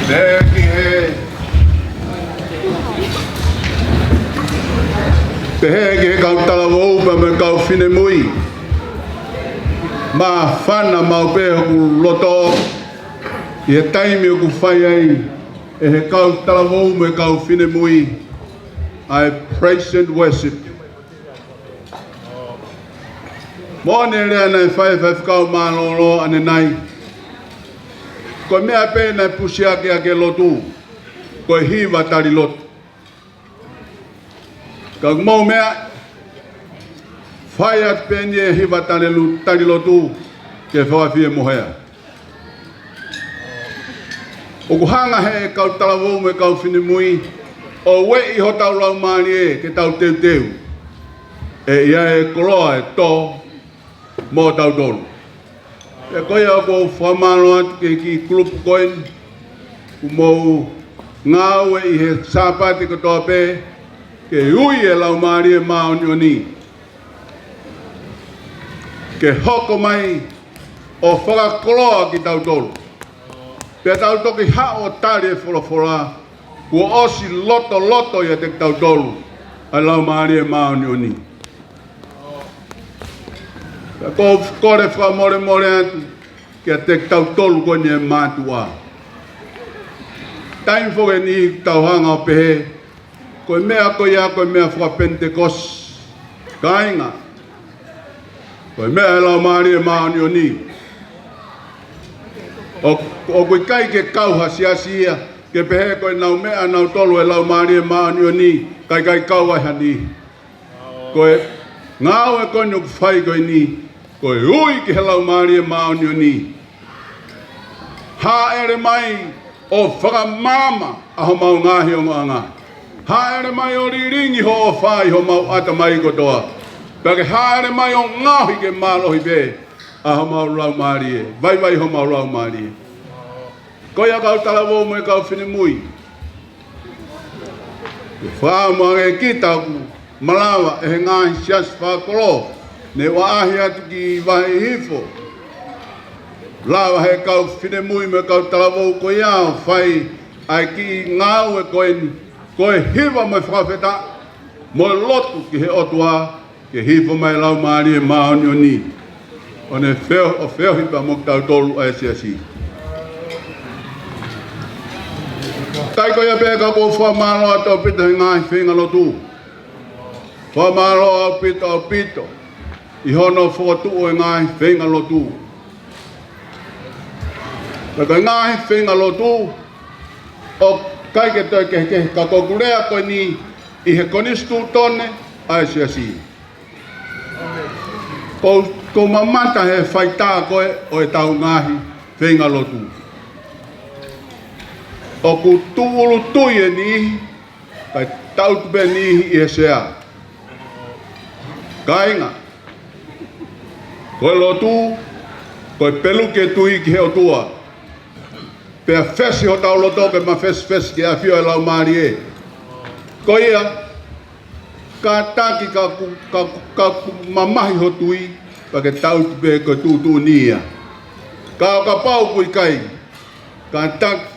Lea ki he. Te he ki he kau tala waupa me kau whine mui. Mā whana mau pēho ku loto. I he taimi o ku whai ai. E he kau tala wau me kau whine mui. I praise and worship. Mōne rea nei whai kau mālolo ane nai. Ko mea pe nei pusi ake ake lotu. Ko hiwa tari lotu. Ka mau mea whai at pe nie hiwa tari lotu ke whawhie mohea. O ku hanga he kau talavou me kau whini mui. O we i ho tau lau maani e ke tau teu teu. E ia e koloa e tō mō tau tonu. E koe au ko whamano atu ke ki klupu koen. Ku mou ngāwe i he sāpati katoa pē. Ke ui e lau maari e maoni o ni. Ke hoko mai o whakakoloa ki tau tonu. Pea tau toki hao tari e wholawhola. Kua osi loto ia te tau tolu. Ai lau maari e maoni o ni. Ko kore whamore atu. Kia te tau tolu koe ni e mātua. Taim whoke ni tau hanga o pehe. Koe mea koe mea whaka Pentekos. Kainga. Koe mea e lau maari e maoni o ni. O koe kai ke kau hasiasi ia. Ke pehe koe nau mea nau tolu e lau maari e maoni o ni. Kai kau ai hani. Koe ngāo e koe nuk whai koe ni. Koe ui ki he lau maari e maoni o ni. Ha ere mai o whakamama aho mau ngahi o ngā ngā. Ha ere mai o riringi ho o whai ho mau ata mai kotoa. Pake haere mai o ngahi ke malo hibe. Aha mau lau maari e. Vai ho mau lau maari e. Koia kau talawo mo e kau whini mui. Whāma e kita ku malawa e ngahi sias whakolo. Ne waahi atu ki wahi hifo. Lawa he kau whine mui me kau talawo ko iao whai ai ki ngau e koe hiva mai whawheta mo lotu ki he otua ke hifo mai lau maari e maoni o ni. O ne wheo hipa mo tau tolu a SSC. Tai koia pēka ko whamaro ato pita he ngai whenga lotu. Whamaro au pito. I hono whotu o ngai whenga lotu. Pēka ngai whenga lotu. O kai ke toi ke ka kokurea koe ni I he konistu tone a SSC. Ko mamata he whaita koe o e tau ngahi whenga lotu. O ku tuulu tui e nihi, kai tautupe nihi I he sea. Kainga, koe lotu, koe peluke tui ki he o tua. Pea fesi ho tau loto ke ma fesi ki a fio e lau maari e. Ko ia, ka taki ka mamahi ho tui, pa ke tautupe koe tūtū nia. Ka o ka pau kui kai, ka taki,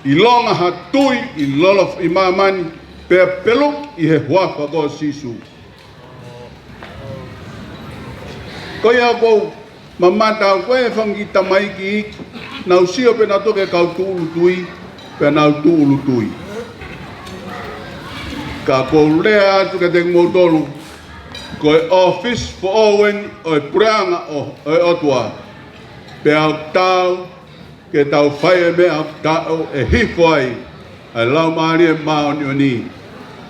I longa ha tui, I lolof I mamani, pea pelu I he huafa ko sisu. Ko ia kou mamata koe whangita mai ki iki, nau sio pe na toke kau tuulu tui, pe nau tuulu tui. Ka kou lea atu ke teng motolu, koe office for Owen o e preanga o e otua, pe au tau, ke tau whai e mea tau e hifo ai ai lau maari e maoni o ni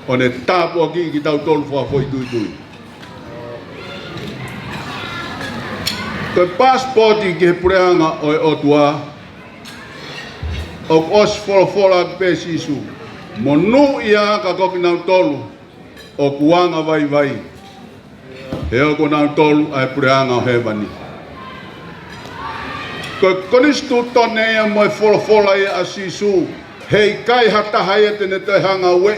o ne tāpu aki ki tau tolu whawhoi tui. Koe passporti ki he pureanga o e otua o os whora ki pe sisu mo nu ia ka koki nau tolu o kuanga vai he o ko nau tolu ai pureanga o hewani. Ko konistu tone ia mo e wholofola ia a sisu, hei kai hataha ia tene toi hanga ue.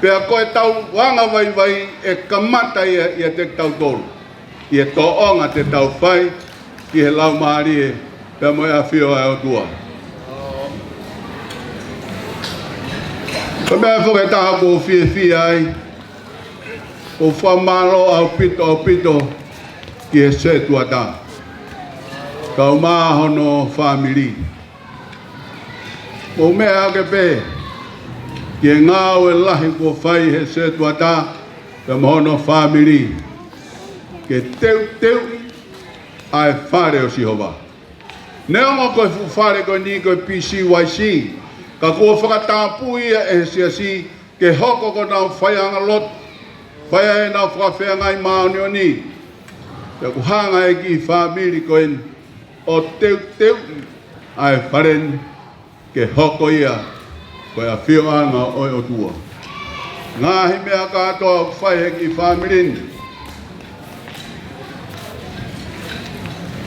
Pea koe tau wanga vai e kamata ia te tau tolu. Ia tō onga te tau whai, ki he lau maari e, pea mo e a whio ai o tua. Ko mea whuke taha ko fie ai, ko whamalo au pito, ki he se tuata. Kau mahono family. Mo mea ke pe, ki e ngau e lahi ko whai he se tuata, ka mahono family. Ke teu, ai whare o Sihova. Neonga koe whare koe ni koe PCYC, ka kua whakatāpu ia e SSC, ke hoko ko nau whaianga lot, whaia e nau whakawhenga I maoni o ni. Ka kuhanga e ki family koe ni, o teu ai wharen ke hoko ia koe a whioanga o e o tua. Ngahi mea katoa whai he ki whamirin.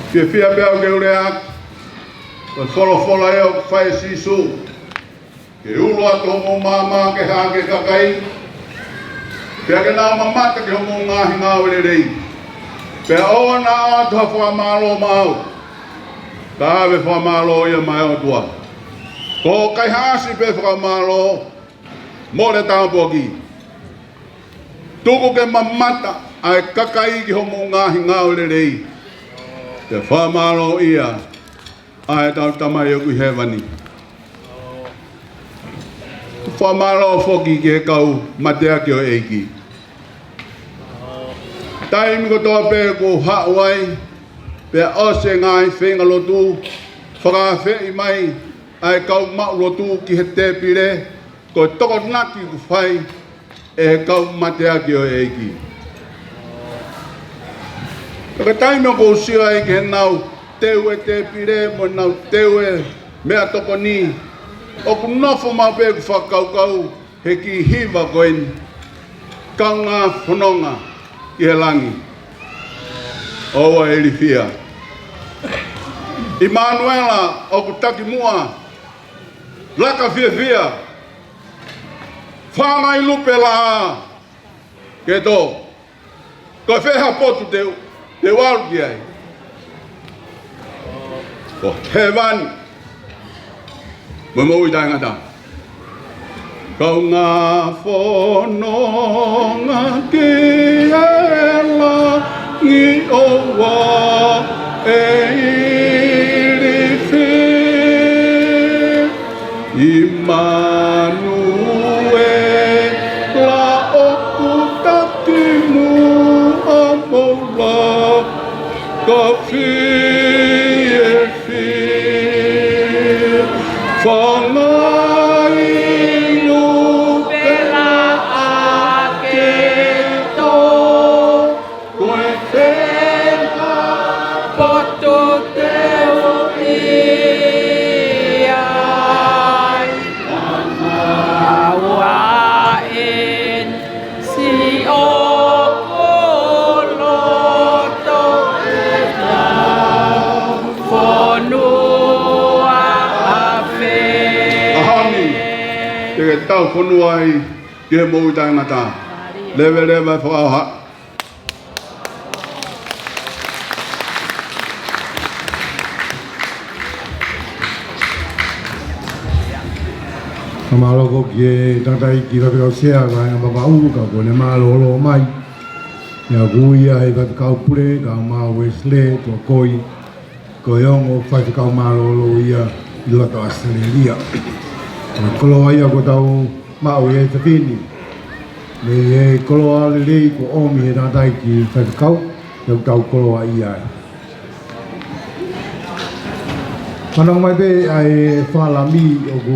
Ke whia pēo ke ure ak, koe wholofola e o whai sisu. Ke ulu atu homo mama ke hake kakai. Pea ke nao mamata ke homo ngahi ngau e rei. Pea oa na atu ha whamalo mau. Ka hawe whamalo ia mai o tua. Ko kai hasi pe whamalo mo le tāpoki. Tuku ke mamata ai kakai ki homo ngahi ngau le rei. Te whamalo ia ai tau tamai o kui hewani. Whamalo foki ki he kau matea ki o eiki. Taimi ko toa pe ko hauai, pe ose ngai whenga lotu, whakawhi mai ai kau mau lotu ki he te pire, ko toko naki ku whai e kau matea ki o eiki. Ka taimi ko usio ai ki he nau teu e te pire, mo nau teu e mea toko ni, o ku nofo mau pe ku whakaukau he ki hiva koen, kau ngā whanonga, i he langi. Oa e rifia. I Manuela o kutaki mua. Laka fia fia. Whanga i lupe la. Ke tō. Ko wheha potu te waru ki ai. Ko he wani. Mo mo i tai ngata. Kau ngā whanonga ki e langi o wā e iri whi. Imanu e la o kutaki mua mola ka whi e whi. Whangai tau whanua ai ki he mou tai ngata. Lewe whakauha. Ka maloko ki e tatai ki whakau sea ka e mapau ka kone malolo mai. Ia kuia e whakau pure ka maa Wesley tua koi. Ko eongo whakau malolo ia i lato Australia. Kolo ai ako tau mau e te whini. Me e kolo ale rei ko omi e tātai ki whakau, tau kolo ai ai. Whanau mai pe ai whalami o ku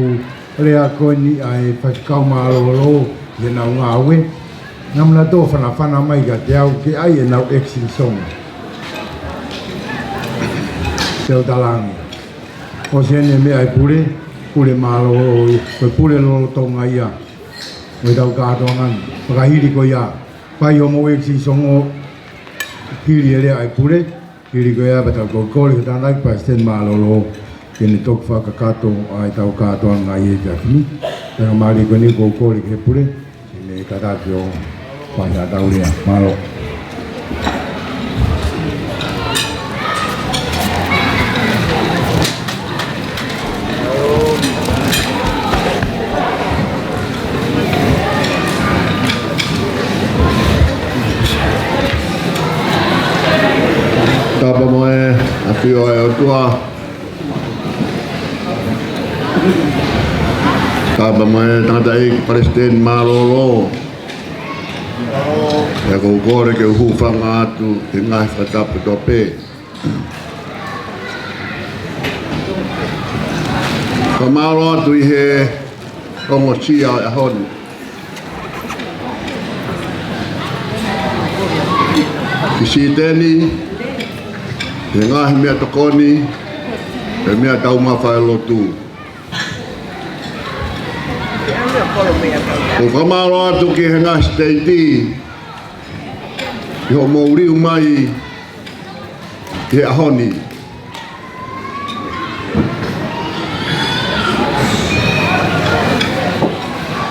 rea koini ai whakau maalolo i nau ngāwe. Ngamna tō whana mai ka te au ke ai e nau exing song. Teo talangi. O sene me ai pure malo ko pure lo tonga ia we tau katoa ngani whakahiri ko ia pai o mo exi songo hiri ele ai pure hiri ko ia batau ko kore ko tānai pa sten malo lo kene tok whakakato ai tau katoa ngai e jakini tanga mari ko ni ko kore ke pure kene tatati o whaia tau rea malo. Tapa moe a whio e o tua. Tapa moe tangata e ki Palestine Malolo. E kou kore ke uhu whanga atu e ngai whatapu tō pē. Ka malo atu i he kongo sia e honu. Ki si tēni, e ngahi mea tokoni, e mea tau mawhai lotu. Ko whamaro atu ki he ngahi steiti, i ho mouriu mai i he ahoni.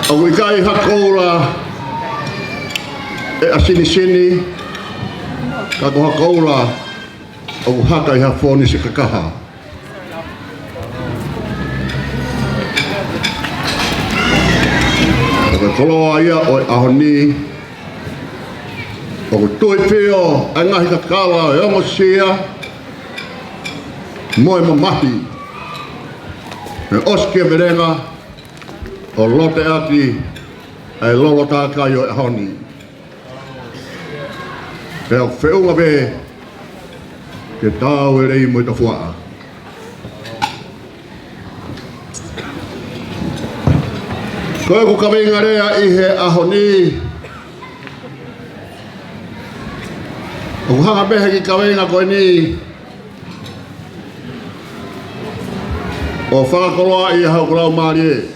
Au i kai hakoura e asini sini, ka ko hakoura o haka i hawhoni se kakaha. Ka koloa ia o ahoni, o tui whio, a ngahi kakala e ongo sia, moe mamahi, e oskia merenga, o lote ati, e lolo tākai o ahoni. E au whiunga be, ke tau e rei mo i ta whaa. Koe ku kawenga rea i he ahoni. O hanga behe ki kawenga koe ni. O whakakoroa i hau korau maari e.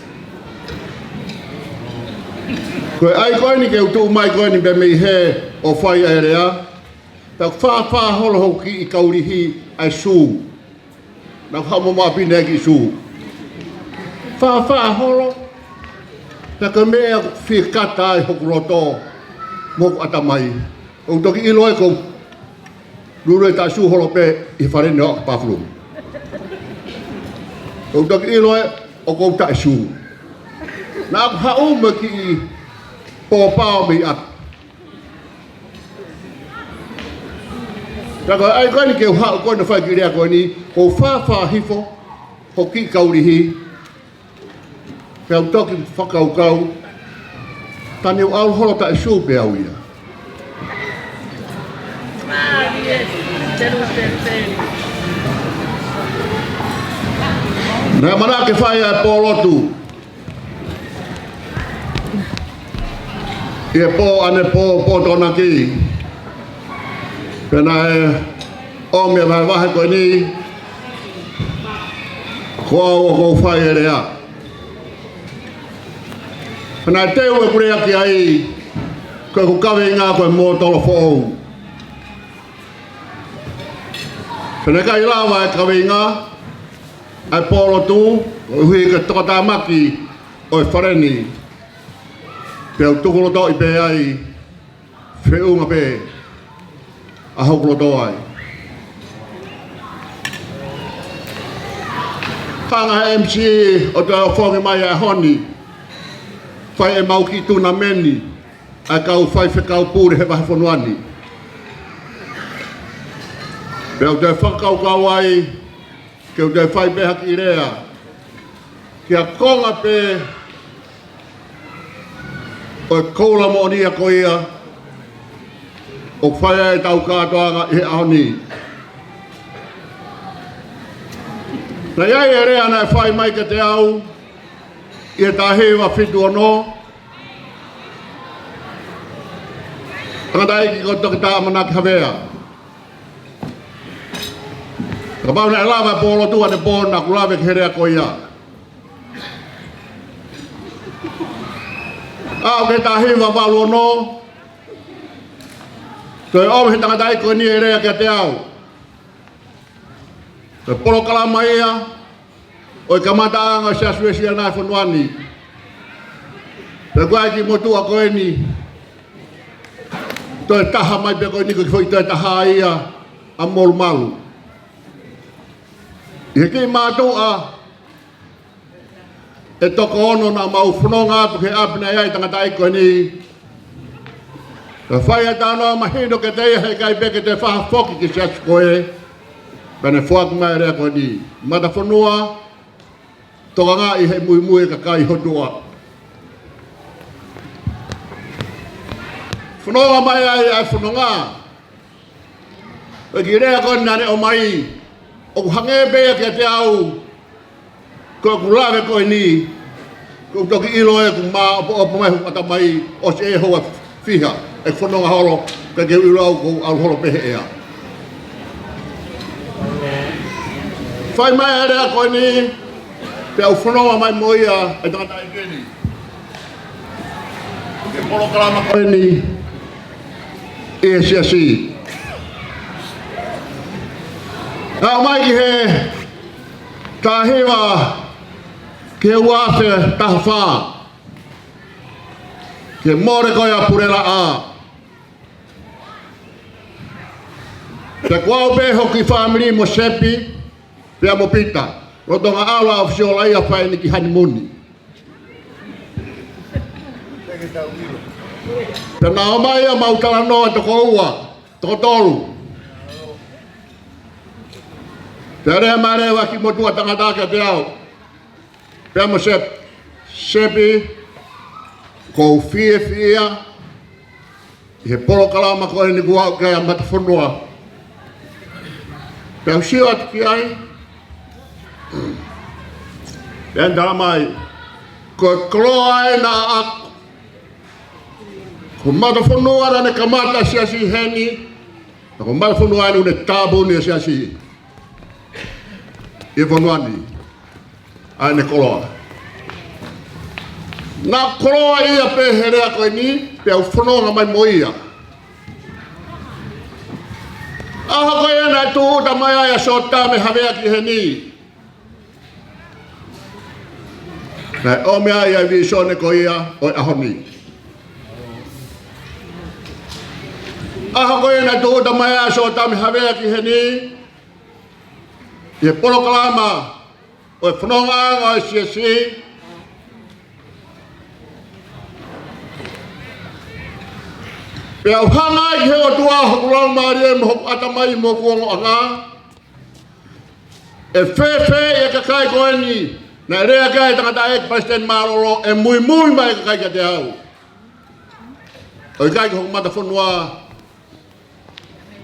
Koe ai koe ni ke utu mai koe ni be mei he o whai e rea. Pea wha holo hoki I kaurihi ai sū. Nā hamo mā pine ki sū. Wha holo. Pea ka mea whikata ai hoku roto. Moku atamai. O toki ilo e ko. Lure ta sū holo pe I wharene o pawhuru. O toki ilo e o kou ta sū. Nā hau me ki pōpāo mi atu. Taka ai koe ni ke hau koe na whai ki rea koe ni, ko whawha hifo, ho ki kaurihi, pēu toki whakaukau, tani o au holo ta isu pe au ia. Nā mana ke whai ai pōlotu, Ia pō ane pō tōna ki. Pena e o mea mai wahe koe ni. Koa o kou whai e rea. Pena e teo e kurea ki ai. Koe ku kawe ngā koe mō tolo who'ou. Pena kai lawa e kawe ngā. Ai pōlo tū. O hui ka tokata maki o e whareni. Pea tukolo tō I pe ai, whiunga pe, a hokolo tō ai. Kanga MC o te whongi mai a honi, whai e mau ki tūna meni, a kau whai whekau pūre he wahe whonuani. Pea o te whakau kau ai, ke o te whai beha ki rea, kia konga pe, o koula mo ni a koia o whaia e tau kātoanga I aoni. Na iai e rea na e whai mai ka te au I e tāhewa whitu anō. Tangata eki ko toki tā mana ki hawea. Ka pauna e lawa pōlo tua te pōna ku lawe ki herea koia. Au ke tāhiwa walu anō. Toi o he tangata I koe ni e rea kia te au. Toi polo kalama ia. O I kamata anga sia suesia nai whanuani. Toi koe ki motua koe ni. Toi taha mai pe koe ni koe toi taha ia. A molu malu. I ki mātua. E toko ono na mau whanonga atu ke apina iai tangata I koe ni. Ka whai e tānoa mahino ke teia he kai peke te whaha whoki ki sias koe. Pene whaku mai rea koe ni. Mata whanua, toka ngā I he mui mui ka kai hotua. Whanonga mai ai ai whanonga. E ki rea koe nane o mai. O hange bea ke te au. Ko ku lawe koe ni, ko toki ilo e ku mā opo mai hukata mai o se e hoa whiha, e whanonga horo, ka ke ilo au ko au horo pehe ea. Whai mai e rea koe ni, pe au whanonga mai moia e tangata I keni. Ke polo kalama koe ni, e sia si. Nā mai ki he, tāhewa, ke uase taha whā. Ke more koe a purela a. Te kuau pe hoki whamiri mo sepi, pia mo pita. Rotonga ala o fsiola ia whae ni ki hanimuni. Te nā o mai a mautala noa toko ua, toko tolu. Te rea mare waki motua tangata ke te au. Pea mo sepi, kou fia, I he polo kalama koe ni kuau kea mata whanua. Pea usio atu ki ai. Pea ndara mai, koe kloa e na aku. Ko mata whanua rane kamata siasi heni, na ko mata whanua anu ne tabu ni siasi. I whanuani, ai ne koloa. Nā koloa ia pe herea koe ni, pe au whanonga mai mo ia. Aha ko na tu da maya ya sota me havea ki heni. Na o mea ia visione ko ia o ahoni. Aha ko na tu da maya ya sota me havea ki heni. Ye polokalama o whanonga o siasi. Pea uhanga i heo tua hokulau maari e mohoku atamai mo kuongo anga. E whewhe e kakai koeni. Na rea kai tangata e President Marolo e mui mai kakai ka te au. O i kai ka hokumata whanua.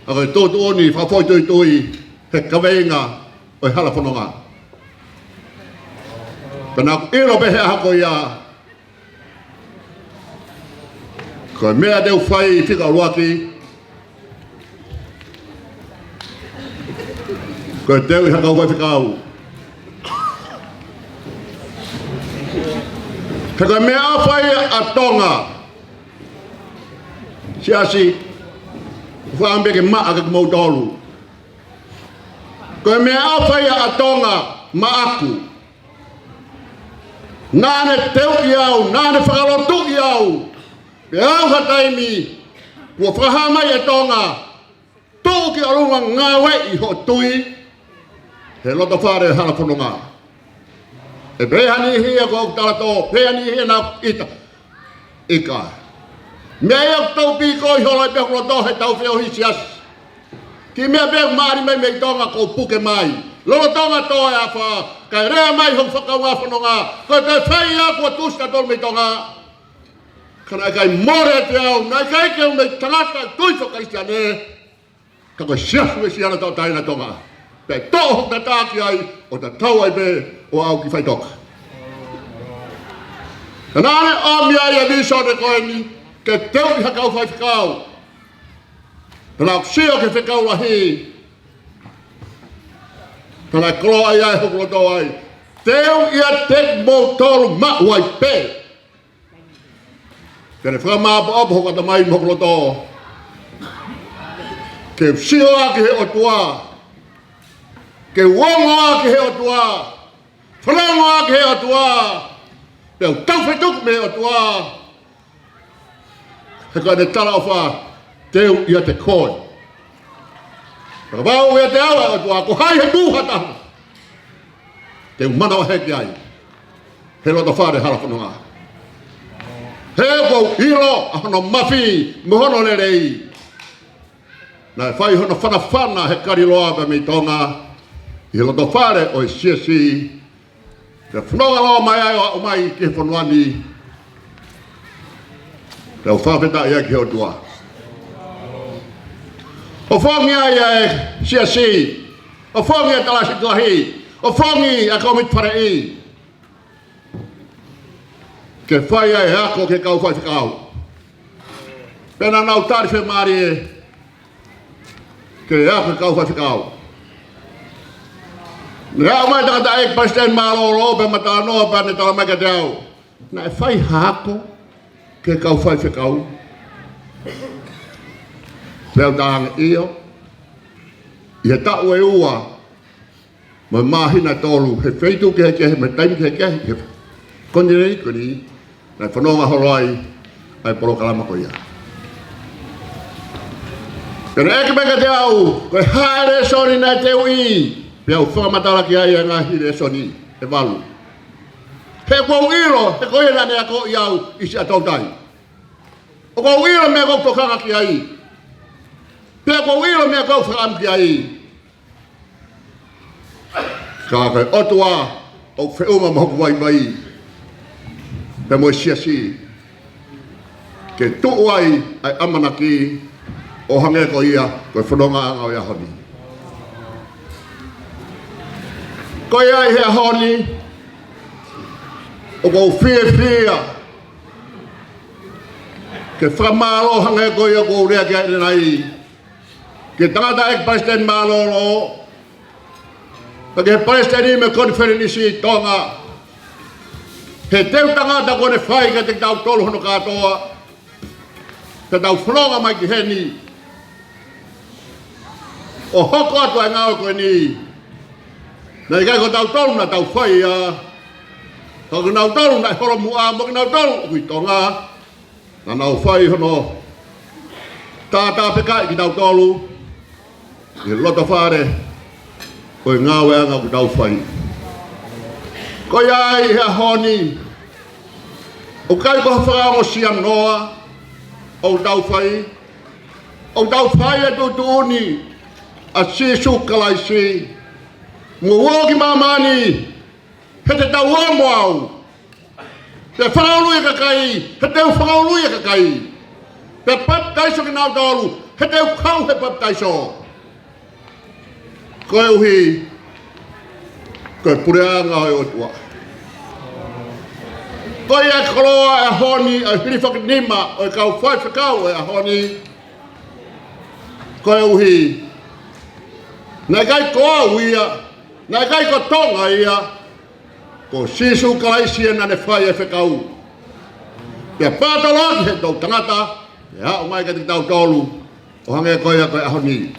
A koe tōtu oni whawhoi tui tui he kaweinga o i hala whanonga. Pena ku iro pehe ahako ia. Ko mea deu whai whika uruaki. Ko deu i haka uwai whikau. Ko mea whai a tonga. Siasi. Whaambe ke maa ke mau tolu. Ko mea whai a tonga ma aku. Nane teu i au, nane whakalotu i au. Ke au hataimi, kua whahamai e tonga, tō ki arunga ngā wei i ho tui, he loto whare hana whanonga. E pehani hia ko au talato, pehani hia nā ita, ika. Mea iau tau piko i holai pehu loto he tau whio hisias. Ki mea pehu maari mai mei tonga ko puke mai. Lolo tonga toa e awha, kai rea mai hong whakaunga whanonga, ko te whai a kua tuska tolu mei tonga. Kana kai more te au, nai kai ke unai tangata tuiso Kristiane, ka koe siasu e siana tau taina tonga. Pei toho ta tāki ai, o ta tau ai be, o au ki whai toka. Kanane o mia ia viso ne koe ni, ke teu i hakau whai whikau. Kana au sio ke whikau lahi. Kana kolo ai ai hokuloto ai. Teu ia tek mo tolu ma uai pe. Kene whakamāpa opo hokata mai mokoloto. Ke sihoa ki he otua. Ke wongoa ki he otua. Whanongoa ki he otua. Peo tauwhetuk me he otua. He ka ne tala ofa, teu ia te koi. Ka wau ia te awa otua, ko hai he mūhata. Teu mana o heki ai. He loto whare hala whanonga. He wau ilo ahono mafi mohono lerei. Na whai hono whana he kariloa pa mi tonga. I loto whare o i siasi. Te whanonga loa mai ai o mai ki he whanuani. Te o whawheta ia ki he o tua. O whangi ai e siasi. O whangi e talasi tulahi. O whangi a komit wharei. Ke whai ai hako ke kau whai whikau. Pena nau tari whi maari e. Ke hako ke kau whai whikau. Rea mai tangata ek President Marolo pe mata noa pa ne tala mai ka te au. Na e whai hako ke kau whai whikau. Leo tānga io. I he tau e ua. Ma mahina tolu. He wheitu ke he me taimi ke he. Koni rei koni. Nai whanonga horoi ai polokalama ko ia. Kena eke meka te au, koe haere soni nai te ui. Pia u whakamatala ki ai a ngahi re soni, e walu. He kou iro, he koe nane a ko i au isi a tautai. O kou iro mea kou tokanga ki ai. Pia kou iro mea kou whakam ki ai. Ka koe otua, o whiuma mohoku wai mai. Pe mo siasi ke tuu ai ai amanaki o hange ko ia ko whanonga anga o ia honi. Ko ia i hea honi o ko whia ke whamalo hange ko ia ko urea ki aere nai ke tangata ek President Malolo pa ke President i me konferenisi tonga. He teu tangata kone whai ka te tau tolu hono katoa. Te tau whanonga mai ki heni. o hoko atu ai ngau koe ni. Nei kai ko tau tolu na tau whai a. Tau ki nau tolu na horo mua mo ki nau tolu kui tonga. Na nau whai hono. Tātā peka ki tau tolu. Ki loto whare. Koe ngau e anga ku tau whai. Koe ai hea honi. O kai ko whakao siam noa. O tau whai. O tau whai e tutuni. A si sukalai si. Mo woki mamani. He te tau omo au. Te whakaolui ka kai. He te whakaolui ka kai. Te pap taiso ki nau tolu. He te ukau he pap taiso. Koe uhi. Koe pureanga hoi otua. Koe e koloa e honi e hiri whakanima o e kau whai whakau e honi. Koe uhi. Nai kai koa uia. Nai kai ko tonga ia. Ko sisu kalaisi e nane whai e whakau. Pea pātalaki he tau tangata. E hao mai ka te tau tolu. O hange koe a koe a honi.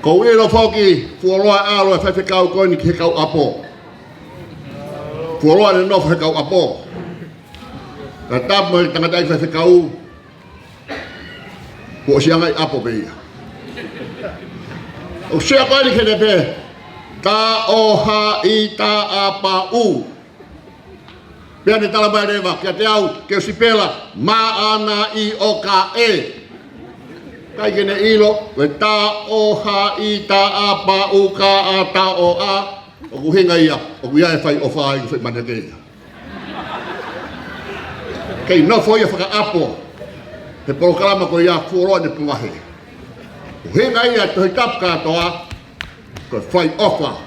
Ko uiro whoki fuoroa alo e whai whakau koe ni ki he kau apo. Fuoroa ne nofu he kau apo. Ka tapu mai tangata i whai whakau. Ko si angai apo beia. O sea koe ni kene pe. Ta o ha i ta a pa u. Pea ne tala mai rewa. Kia te au ke o si pela. Ma ana i o ka e. Kai kene ilo. We ta o ha i ta a pa u ka a ta o a. O ku hinga ia. O ku ia e whai o whai ku whai mana keia. Kei no foi e whaka apo. He porokalama ko ia fuoroa ne pungahe. Ku hinga ia to he tap katoa. Ko whai ofa.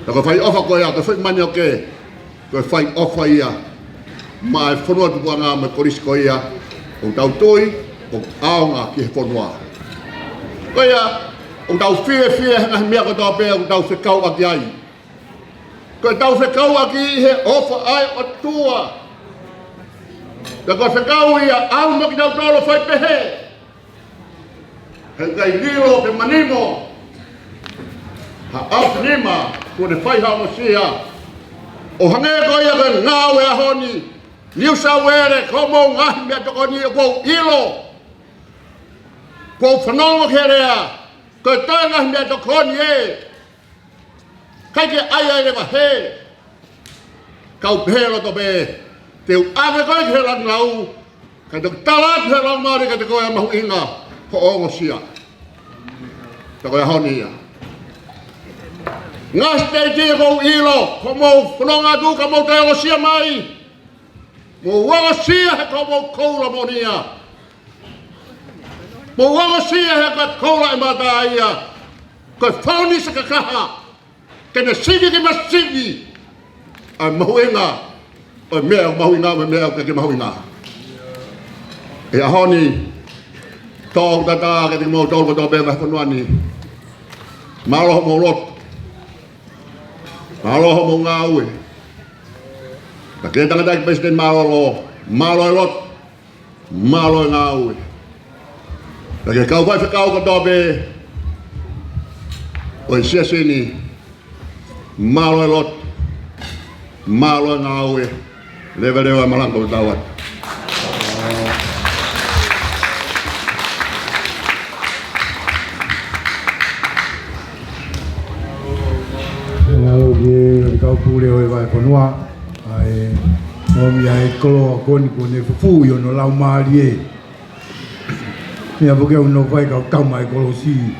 Ta ko whai ofa ko ia. Ko whai mani o ke. Ko whai ofa ia. Ma e whanua tupuanga me korisi ko ia. O tau tui. O aonga ki he whanua. Ko ia. O tau whie henga he mea ko tau pēa. O tau whekau aki ai. Ko tau whekau aki he ofa ai o tua. Ta ko whekau ia. Au mo ki tau tolo whai pehe. He kai lilo pe manimo. Ha au nima ko ne whai hao sia. O hange ko ia ka ngau e honi. Niu sa were ko mo ngahi mea toko ni ko ilo. Ko whanongo kerea. Ko toi ngahi mea toko ni e. Kai ke ai le he. Kau pēro to be. Te u ave koe ke lang lau. Kai te talat he lang maari ka te koe a mahu inga. Ho ongo sia. Te koe a honi ia. Ngas te tia kou ilo. Ko mou whanonga tu ka mou te ongo sia mai. Mo wanga sia he ko mou koula mo nia. Mo wanga sia he ka koula e mata ia. Ko whauni sa kakaha. Kena sigi ki masigi. Ai mahu inga. O mea o mahu inga, o mea o kake mahu inga. E ahoni. Tōng tata ke te mau tōng ko tō bēnga whanuani. Māloho mo roto. Māloho mo ngā ue. Ta ke tangata ki President Māloho. Māloho e roto. Māloho e ngā ue. Ta ke kau whai whakau ko tō bē. O e sia sini. Māloho e roto. Māloho e ngā ue. Lewa lewa malanko tawat. Kau pule oi vai konua ai momi ai kolo koni kone fu yo no lau mali e ia boke no vai kau kau mai kolo si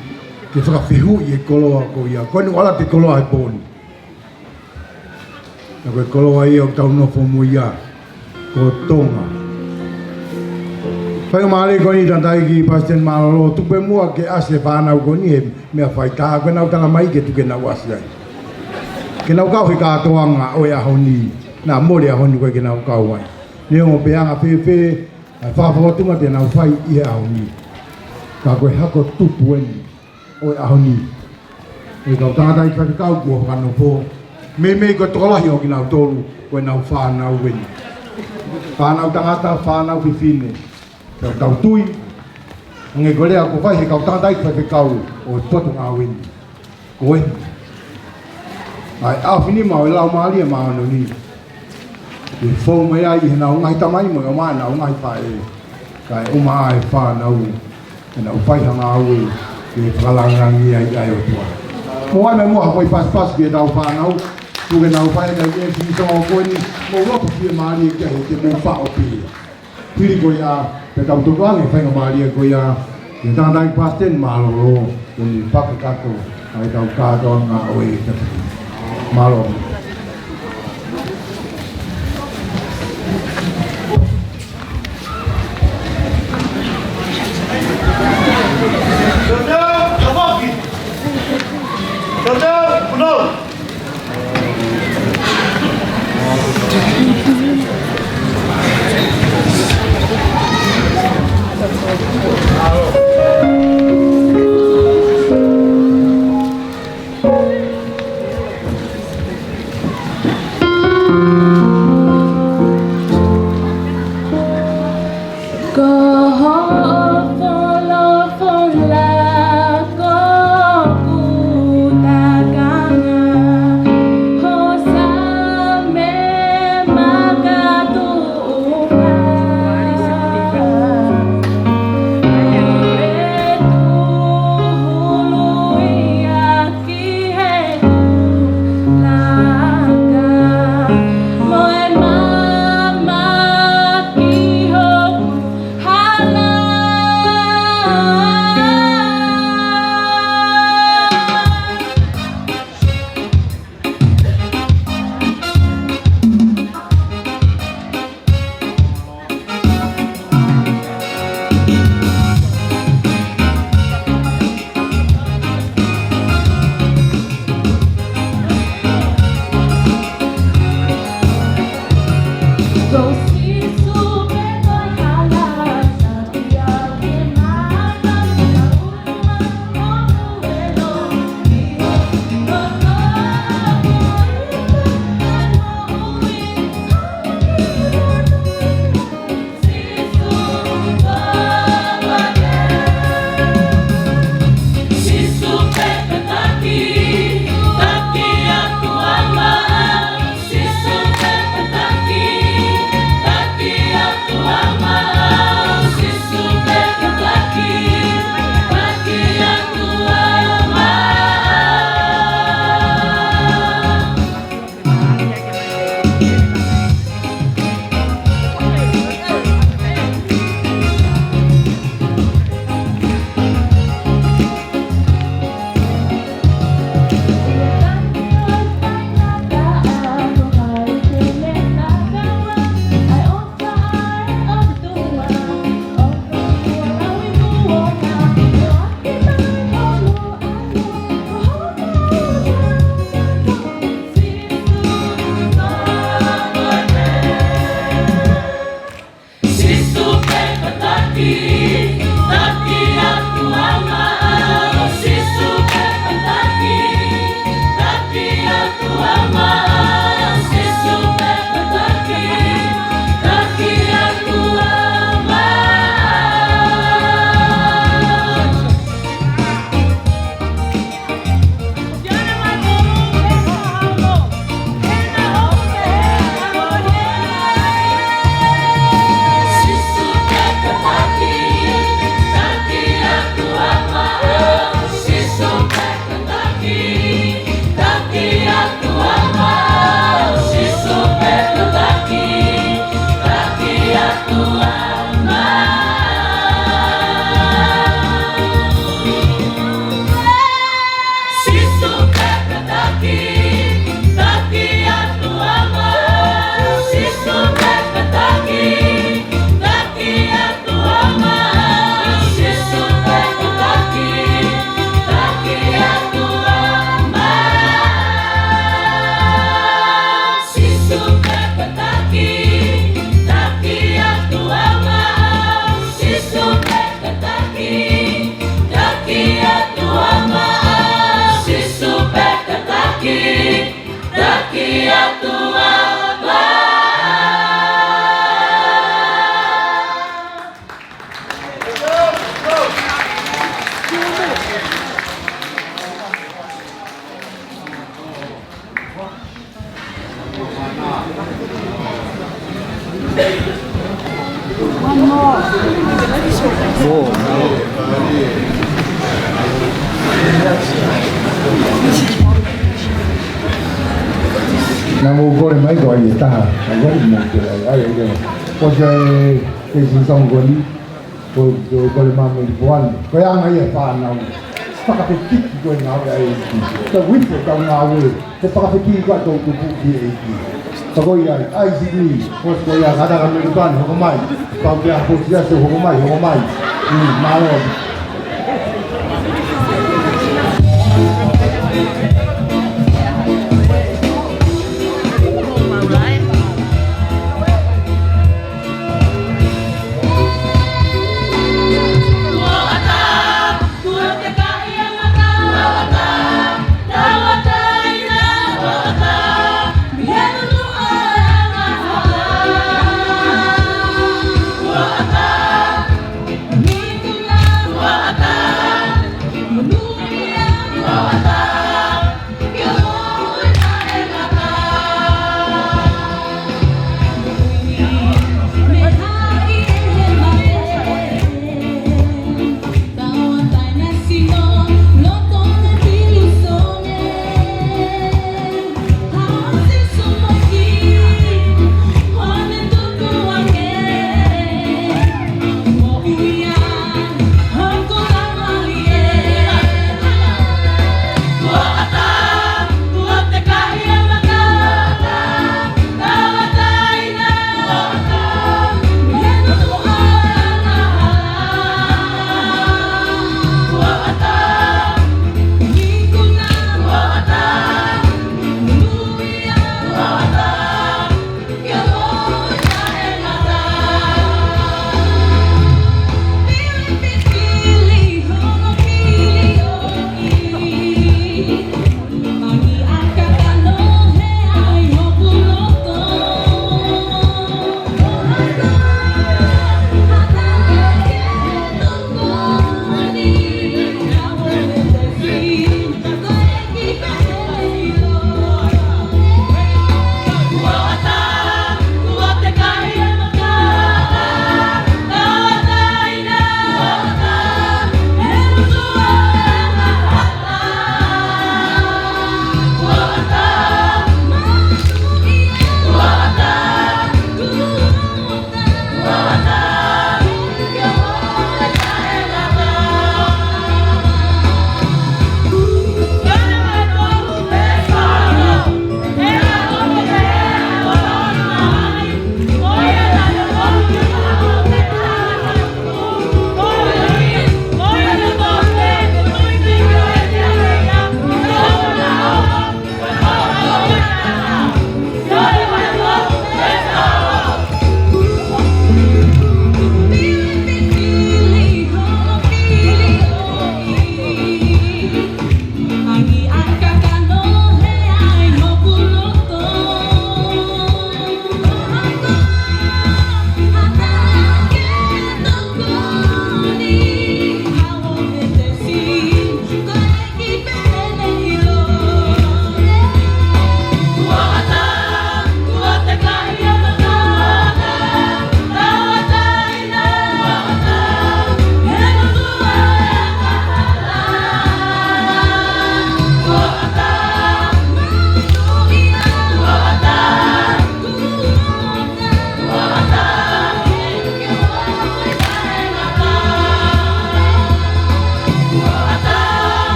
ke fra fihu e kolo ko ia koni wala te kolo ai poni ko kolo ai o tau no fo mo ia ko tonga Pai mali ko ni tantai ki pasten malo tu pe mua ke ase pana ko ni me fai ta ko na tanga mai ke tu ke na wasi ke na ka fika toanga o ya honi na mo le honi ko ke na ka wa ni o pe anga pe pe fa fa tu ma te na fai ia honi ka ko ha ko tu puen o ya honi e ka tanga dai ka ka ko ka no po me ko to la yo ki na tolu ko na fa na wen fa na tanga ta fa na fi fine tau tui nge ko le ko vai he kau ta dai fa kau o potu nga win ko en ai a fini ma la ma li ma no ni e fo mai ai na ngai ta mai mo ma na ngai pa e kai o ma ai fa na u na u fai hanga u e kalangang ni ai ai o tua mo ai mo ha pas pas ke da u fa na u tu ke na u fa na e fi so ko ni mo lo ki ma li ke ke mo fa o pi pili ko ya pe tau tu ka nge fa nga ma li ko ya ni ta dai pas ten ma lo ni pa ka ko ai tau ka don nga o e ma lo 那我过来买个也大，我也没过来，哎呀，我在电视上过你，我过来买没关，我样我也烦恼，把它给过拿来，这为什么搞拿回？这把它给过都不给。Pokoknya, ay sini, pokoknya kadang kami depan hukumai, pokoknya posisi hukumai, malam. Wow.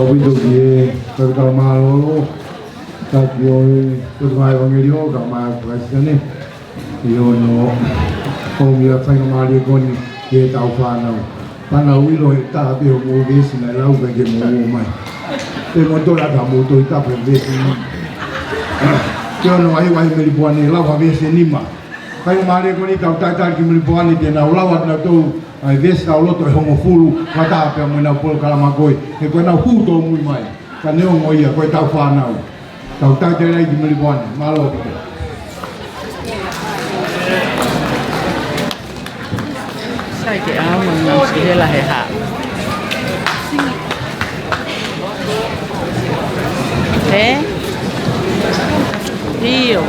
wido ye kalau malo tak yo mai evangelio ka mai presene yo no kom ya fai mali kon ye tau fana pana wilo ta be mo vesi na lau ga ge mo mai te mo to la ka mo to ta pe vesi yo no ai wai me libuane lau va vesi ni ma fai mali kon ta ta ki me libuane de na lau na to ai vesi na loto e homo fulu mata pe mo na pol kala magoi e ko na hu to mu mai ka ne mo ia ko ta fana tau ta te lai ki me libuane malo te sai cái áo mình làm gì là hệ hạ thế nhiều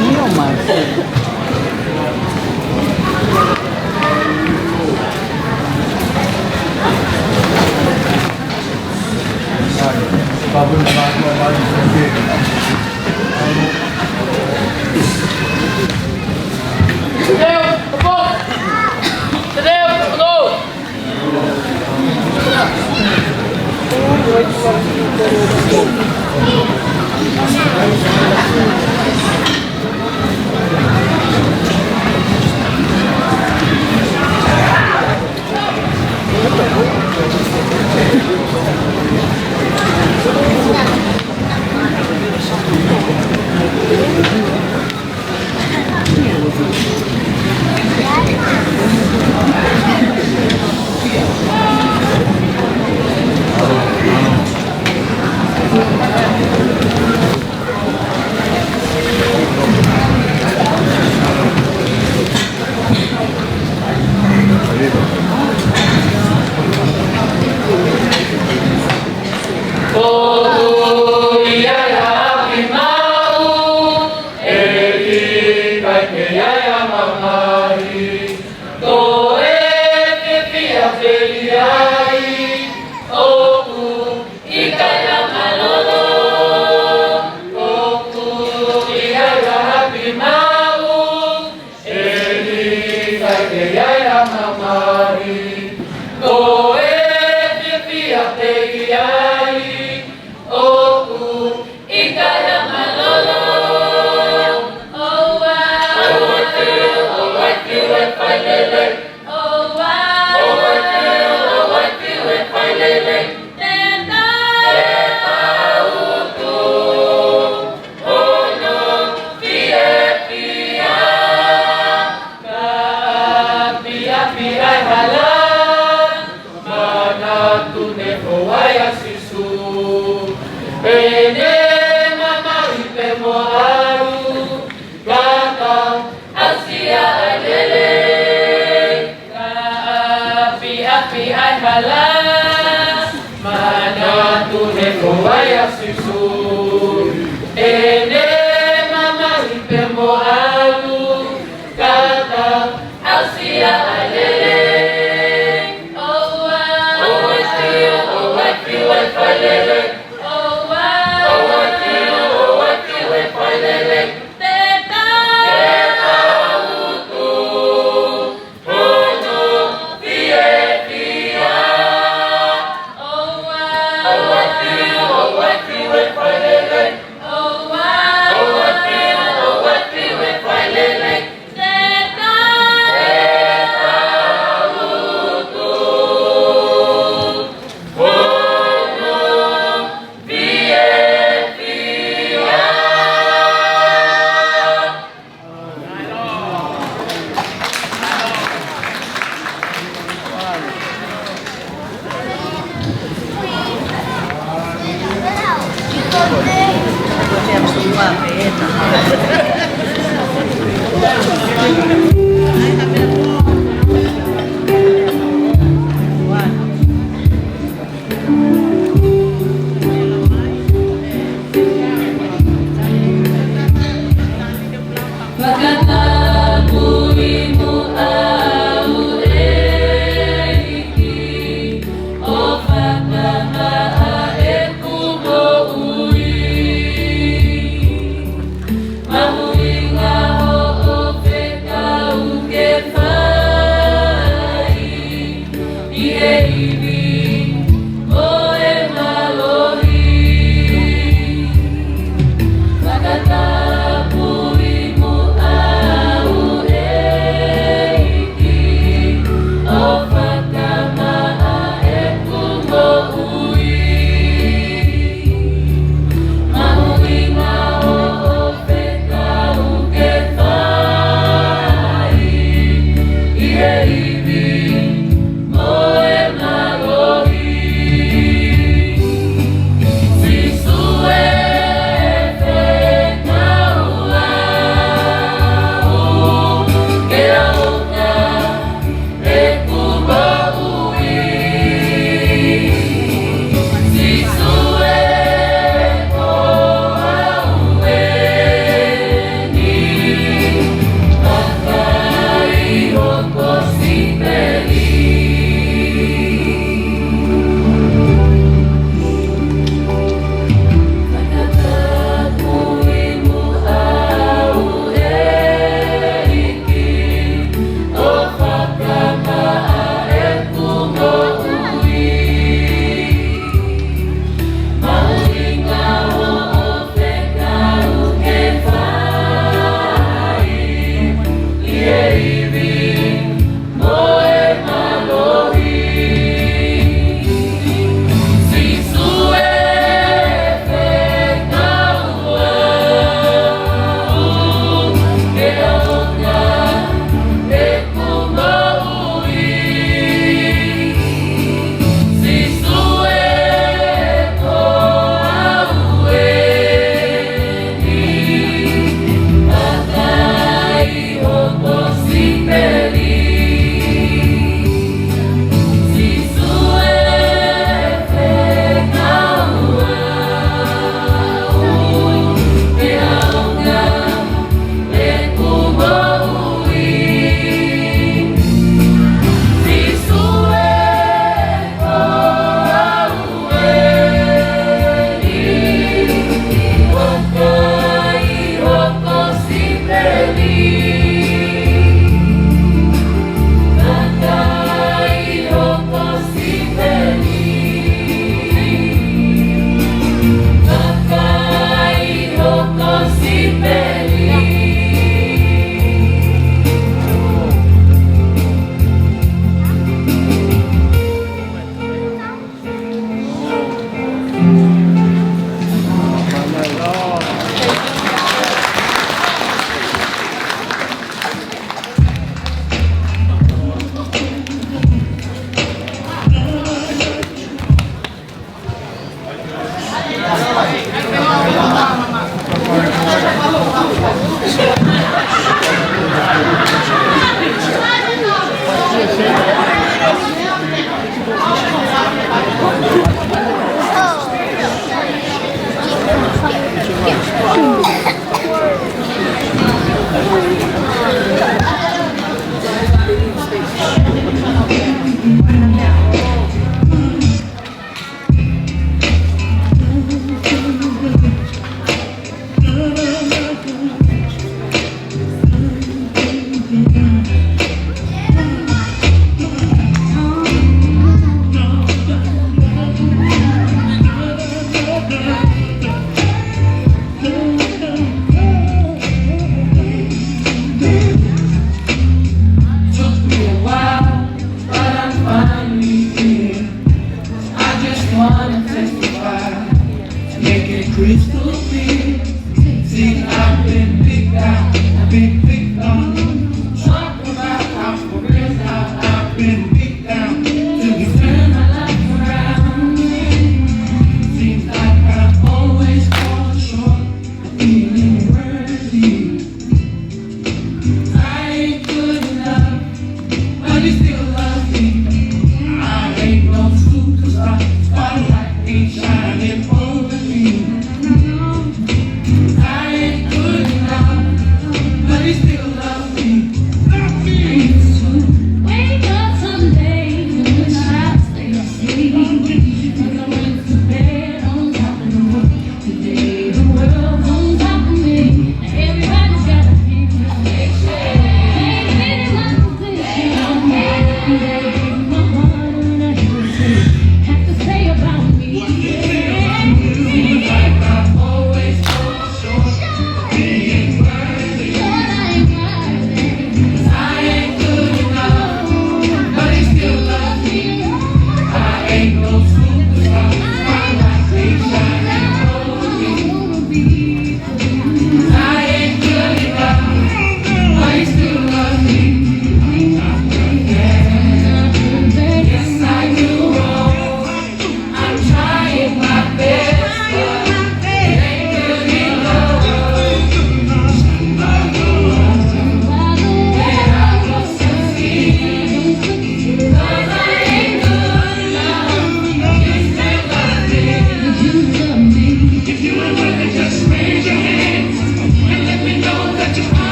nhiều mà Mahuinga ho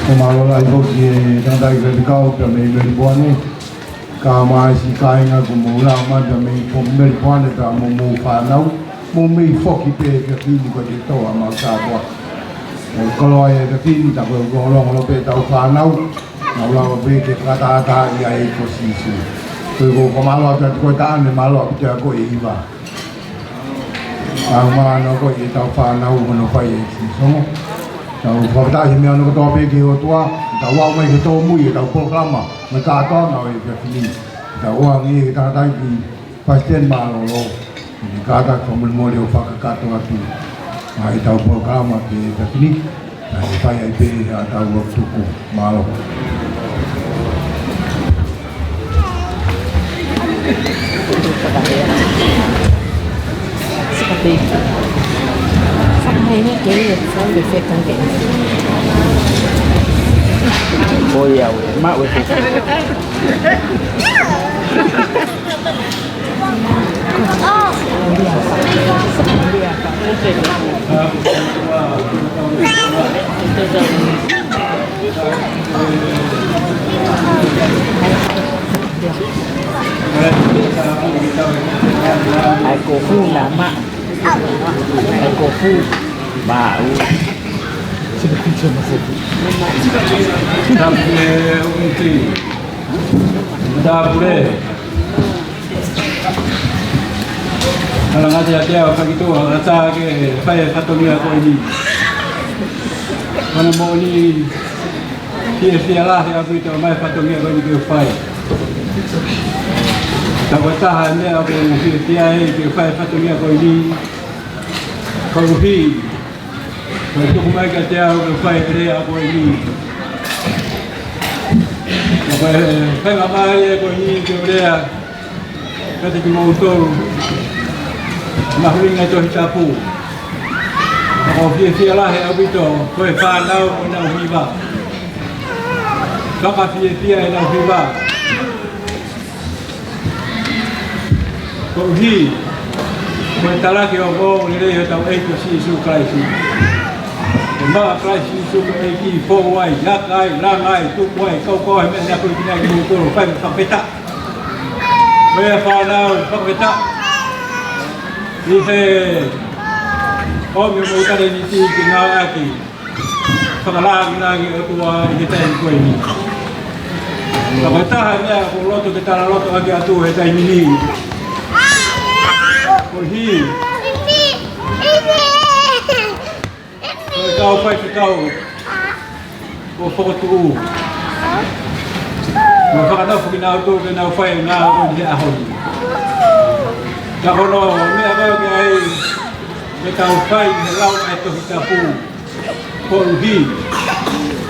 Kumalola ibo ki tanda i le kau pe me le buane ka mai si kai nga kumula ma da me po me buane da mo mo fa nau mo me foki pe ke ki ni ko to ma sa bo o kolo e ke ki ta ko lo pe ta fa nau na la be ke ta ta ya e ko si su ko ko malo ta ko ta ne malo ta ko i va ma no ko i ta fa nau no fa e si so tàu phật ta hiện nó có to bé kia tua tàu qua mấy cái to mũi tàu programa mà cả to nào thì phải đi tàu qua nghe ta ta thì phải tiền mà lo cả ta không muốn mua điều phật cả to tu mà tàu programa thì phải đi phải ai bé tàu waktu ku mà lo seperti ini kayaknya selalu defekkan kayak oh iya mak Ai kofu nama. Ai kofu bau. Kalau ngaji dia apa gitu, rasa ke saya satu dia kau ini. Mana mau ni dia lah yang beritahu mai satu dia kau ini ke fai. Tak bertahan dia aku dia ke fai satu dia kau ini. Kau rugi. Untuk mai ke dia ke fai dia aku ini. Fai mama dia kau ini ke dia. Kata cuma untuk mahuling itu hicapu. Kalau dia lah yang itu, kau pandau pandau hiba. Kau kasih dia yang hiba. Kau hi, kau talah kau kau ni dia tahu itu si sukai si. Mak kai si sukai ki powai, nakai, rangai, tupai, kau hemen aku kena diukur, sampai tak. Kau pandau sampai tak. Dice, om yang mau tadi ni tinggal lagi, sekarang lagi tua kita yang kau ini. Kalau tahan ya, kalau tu kita lalu tu lagi atu kita ini. Kau kau pergi kau, kau foto. Maka ada pergi nak tu kena file nak kau dia ahli. Kalau ni apa yang kita file lau itu kita pun pergi.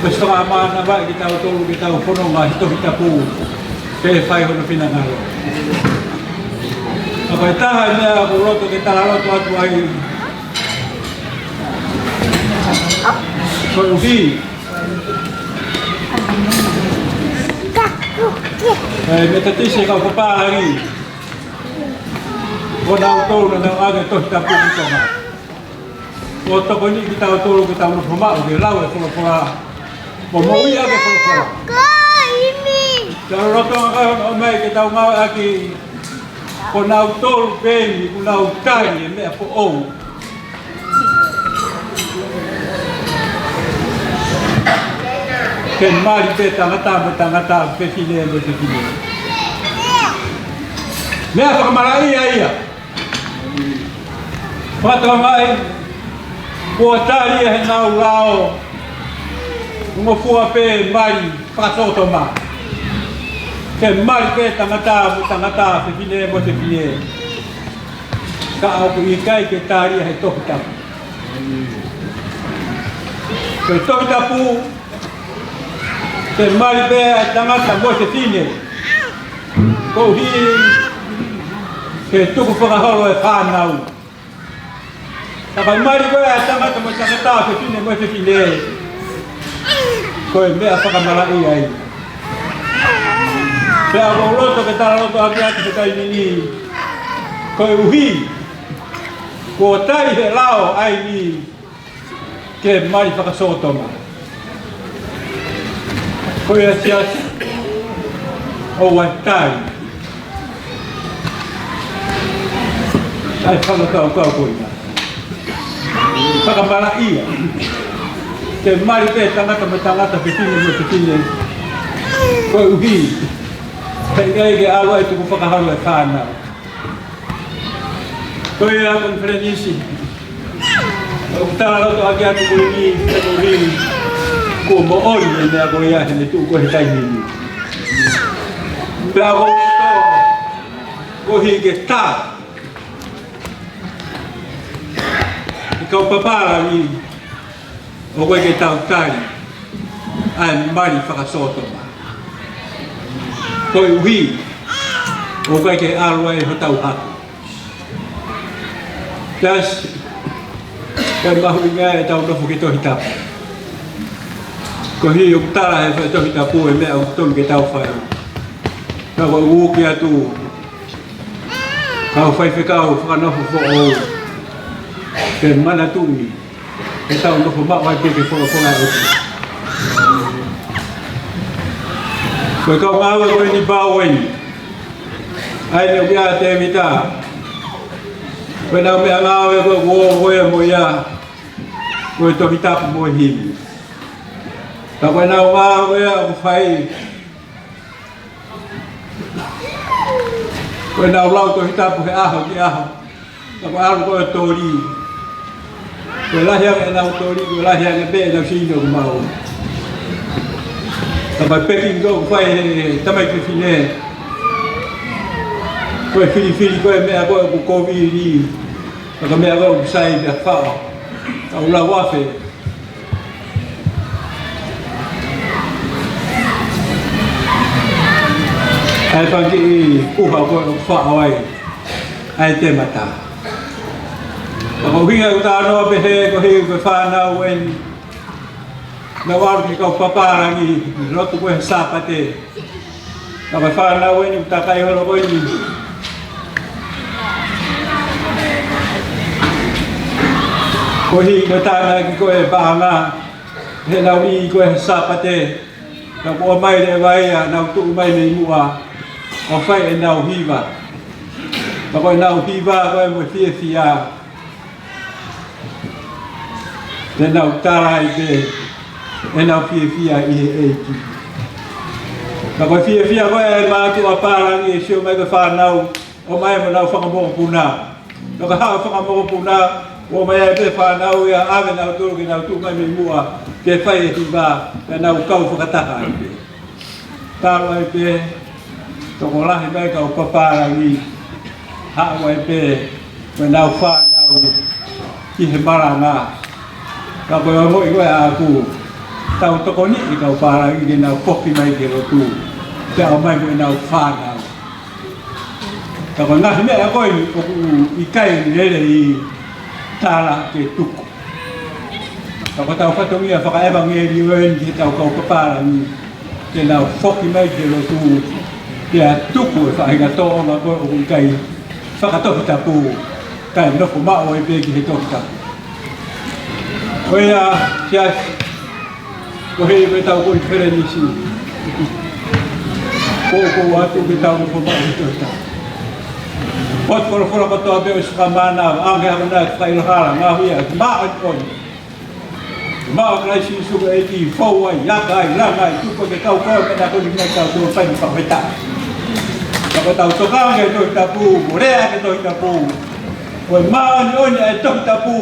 Bersama mana kita tu kita pun orang itu kita pun ke file untuk pinangan. Apa tahannya kalau tu kita lalu tu atu ai. Pergi. Meta tisi kau kepala lagi. Kau dah tahu nak ada tu kita pun kita nak. Kau tahu ni kita tahu kita nak rumah, kita lawa pula. Mau iya ke pula. Kalau orang mai kita mau lagi. Kau nak tahu baby, kau nak tahu ni apa oh. Ken mari peta ngata petile. Me apa kemarai ya? Patro mai kuatari henau lao. Ngofua pe mari paso toma. Ken mari peta ngata petile. Ka au ikai ke tari he tohta. Ke tohta pu te mari be tangata mo te fine ko hi ke tu ko fa holo e fanau ta ba mari be tangata mo tangata te fine mo te fine ko e me a fa mala ai pe a lo to ke ta lo to a ke ta ni ko hi ko tai he lao ai ni ke mari fa so to kau yang siap awak tay, saya kalau kau pun, pakai bala iya, kemari tu tangga tapi sini, kau ubi, saya ke awak itu pakai halu kana, kau yang konferensi, kita lalu tu agian tu ini, como hoy en la goya en tu ko hita ni pero to ko hige ta ko papa ni o ko ke ta tai ai mari fa soto ko wi o ko ke alwa e hota ha das kan bahunga ta no fukito hita ko hi yung tala he fa to kita pu me au ton ke tau fa ka wa u ke atu ka fa fe ka u fa no fo o ke mana tui ke tau no ko ma wa ke ko na ko ka ma wa ko ni ba wen ai ne bia te vita ko na me ala we ko wo mo ya ko to vita mo hi ta ko na wa we a fai ko na lau to vita po a ho ya ta ko a ko to ri ko la ya na to ri ko la ya ne be na si no ma o ta ba peking go fai ta mai ki fine ko fili ko me a ko vi ri ta me a ko sai da fa ta la wa fe ai fa ki ku ha ko fa ai ai te mata ko hinga ta no be he ko he ko fa na wen na war ki ko papa rangi no tu ko sa pate ka fa na wen ta kai ho ko ni ko hi ko ta na ki ko e ba nga he na wi ko sa pate ka ko mai le vai na tu mai ni mu a o fai e na hi ba ka ko na hi ba ko mo fia le na ta ai be e na fia i e ki ka ko fia ko e ma tu a para ni sio mai ko fa na o mai mo na fa mo puna ka ha fa mo puna o mai e fa na o ya ave na tu ki na tu mai mi mua ke fai e ba na u kau fa ta ai be ta ai be to ko la he mai ka o papa ni ha ai be ko na fa na u ki he maranga ka ko mo i ko a ku tau to ko ni ka pa ni na kopi mai ke ro tu te o mai ko na fa na ka ko na me a ko i kai ni le i tala ke tuku ka ko tau fa to mi fa ka e ba nge ni wen ki tau ko pa ni ke na kopi mai ke ro tu ke tuku fa ga to ma ko u kai fa ka to ta pu kai no ko ma o e pe ki to ta Oia, sias, ko hei me tau ko i where nisi. Ko atu me tau ko ma i tōta. Pot kora matoa beo suka mana, ange hamana e whai rohara, ngā huia, maa ai koni. Maa kai si suka e ki, fau ai, laka ai, langa ai, tuko ke tau koe me na koni mai tau tō whai ni whaweta. Kako tau toka ange tōi tapu, morea ke tōi tapu. Koe maa ni oni e tōi tapu.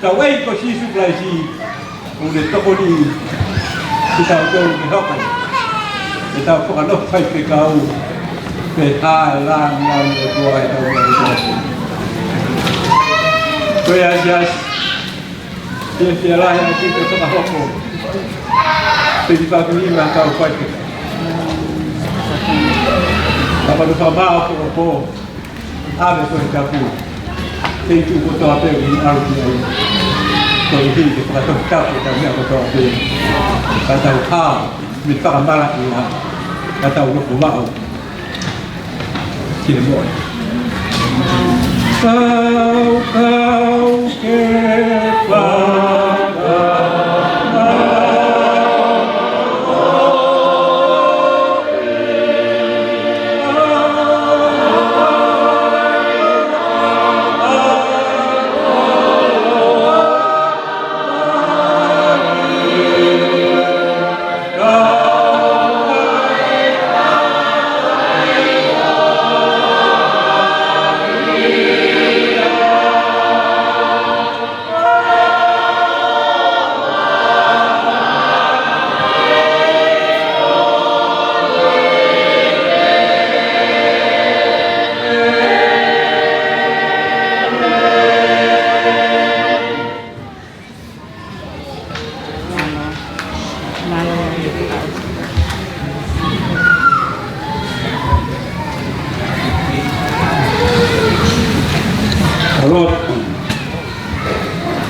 Tau ei ko si suklai si o le toko ni ki tau tau ki hokai e tau whakano whai pe kau pe hae rāng ngau ni o tua e tau ngau tau koe a jas fia lahi a ki te whakahoko pe ki whakini ma kau whai pe kapa nu whamao ko o po ave koe tapu tem que botar a pele em algo aí quando ele para tocar para também botar a pele para dar o carro me fala mal aqui lá para dar o novo mal que demora kau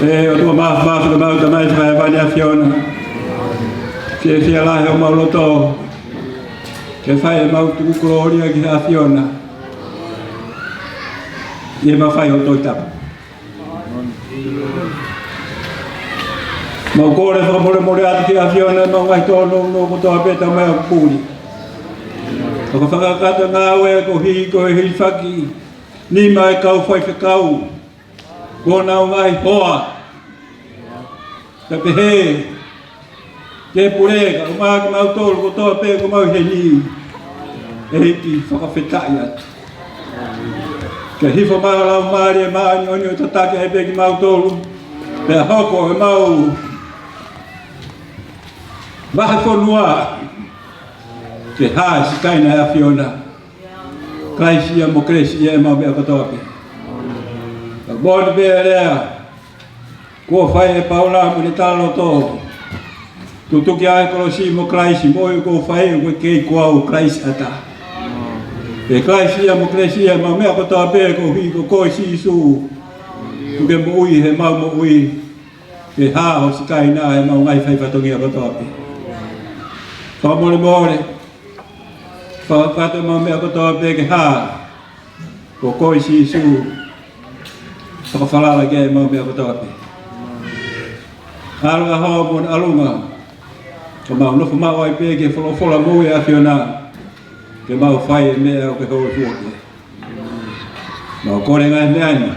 que o tua mafu mau tamai vai vai a Fiona que lá é o mau loto que fai mau tu gloria que a Fiona e ma fai o toita Mau kore whakamore ati ki awhiona mau ngai tōno no ko toa peta mai a pūri. Ko whakakata ngā wea ko hi whaki ni mai kau whai whakau. Ko nau ngai hoa. Ka pehe. Ke pure ka umā ki mau tōru ko toa pe ko mau he ni. E hiki whakawhetai atu. Ka hifa maa lau maari e maa ni oni o tatake he pe ki mau tōru. Pea hoko e mau wahe whanua ke haa si kaina e awhiona kaisia mo kresia e mau mea katoake ka bōni bea rea kua whai e paula mo ni talo tō tutuki ai kolosi mo kraisi mo i kua whai o kei kua o kraisi ata e kaisia mo kresia e mau mea katoake ko hi ko koi si isu tuke mo ui he mau mo ui ke haa o si kaina e mau ngai whai whatongi a katoake Whamore more, whakata mau mea kotoa peke haa, ko koi si su, whakawhalala ke mau mea kotoa pe. Arunga hoa mon alunga, ko mau nofu mau ai peke wholofola mui a whiona, ke mau whai e mea o ke hoa fuoke. Mau kore ngai meani,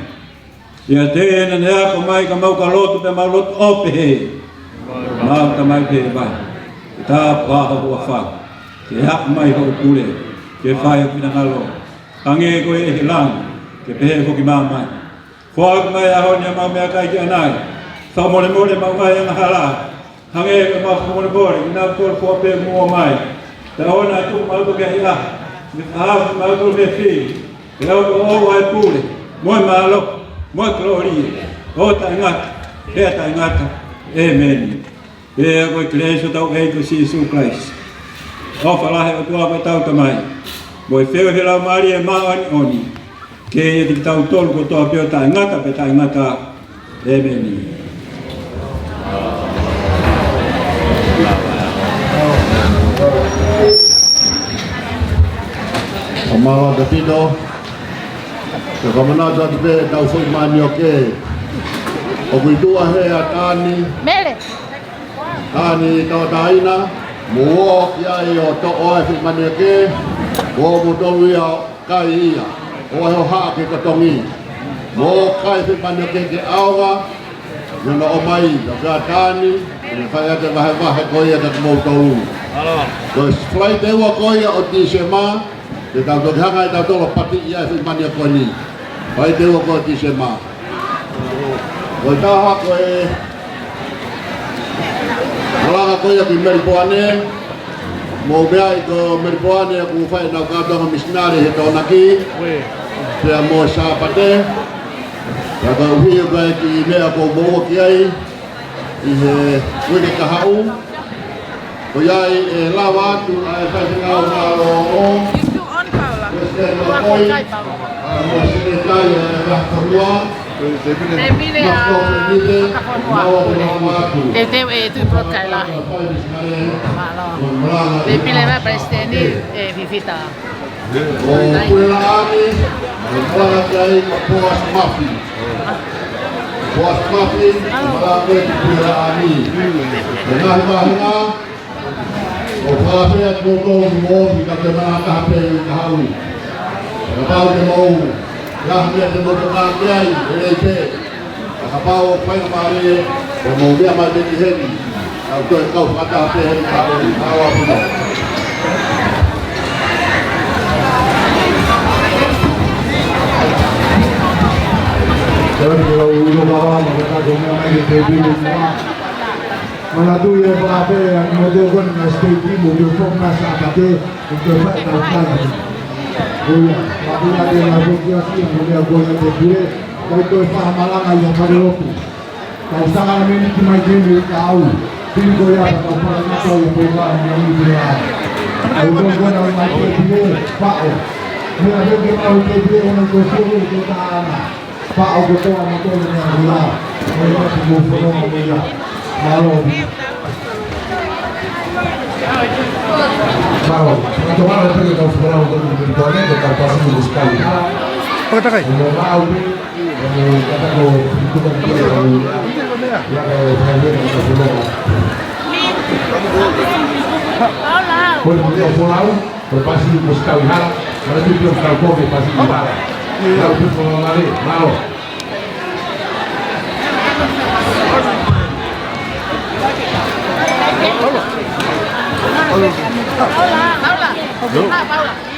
ia tēna nea ko mai ka mau ka lotu pe mau lotu ope he, mau ka mai pe mai. Ta paha hua wha, ke hak mai hau pule, ke whai o pina ngalo, hange koe e he lang, ke pehe hoki maa mai. Whaak mai a honia mau mea kai ki anai, wha mole mole mau mai anga hala, hange koe mau mole mole, ina kore fua pe mua mai. Ta hona tuku mau toke hi ah, me whaafu mau toke me whi, ke au ko o ai pule, moi malo, moi klori, o tai ngata, hea tai ngata, amen. Pea koe kreso tau ei ko Jesu Christ. O whalahe o tua koe tau tamai. Moi wheo he lau maari e maa ani oni. Ke e tiki tau tolu ko toa peo tai ngata pe tai ngata. Amen. O mawa te pito. Te kamanata te pe tau fui mani o ke. O kuitua he a tāni. Mele. Tāni tau tāina. Mua ki ai o to oe fui mani o ke. O mo tongu ia kai ia. O e o haa ke katongi. Mua kai fui mani o ke aonga. Nuna o mai o ka tāni. Ni whai ate wahe koia te mou tolu. Ko fly te ua koia o tise maa. Te tau toki hanga i tau tolo pati ia e fui mani o koe ni. Whai te ua koia tise maa. Ko i taha koe Malanga koia ki Meripoane. Mo mea i ko Meripoane ku whai nau kātonga misinari he tōnaki. Pea mo sāpate. Ka ka uhi o kai ki mea ko moua ki ai. I he wike kahau. Ko iai e lawa atu a e whai ngau ngaro o. Weste no koi. Mo sine tai e rahtarua. Te pile a whakafonua. Te te e tui prot kai lahi. Te pile va presteni e vivita. O kuela ani, o kuela kai o poas mafi. Poas mafi, mala kai kuela ani. E nahi mahina, o whakawhea koko mo i ka te mana kahape i ka haui. E pau te mou. Rahmia te moto kāke ai, e rei te. A ka pao whainga maare, o mou mea mai teki heni. Au toi kau whakataha te heni kāke, awa puna. Jadi kalau ulo bawa mereka jomel lagi TV semua. Mana tu ya berapa yang model kan STV mobil Fornas apa tu untuk buat tahu. Oh ya, tapi ada yang aku kira sih yang boleh TV. Kalau tu faham malang ayam pada loku. Kalau sangat ini cuma jadi tahu. Pilih goya atau apa tahu yang boleh yang ini dia. Kalau tu nak main TV, pak. Ni ada yang mau TV yang kau suruh kita anak. Pak aku tahu motor yang gula, mereka semua foto mereka, malu. Malu. Untuk mana pergi kau sekolah untuk berdoa ni? Kita pasti sekali. Kau tak kaya? Malu. Bueno, por lado, por pasi buscar hal, kalau tu belum tahu kau ke pasi hal. Kalau tu kalau lari, mau. Paula.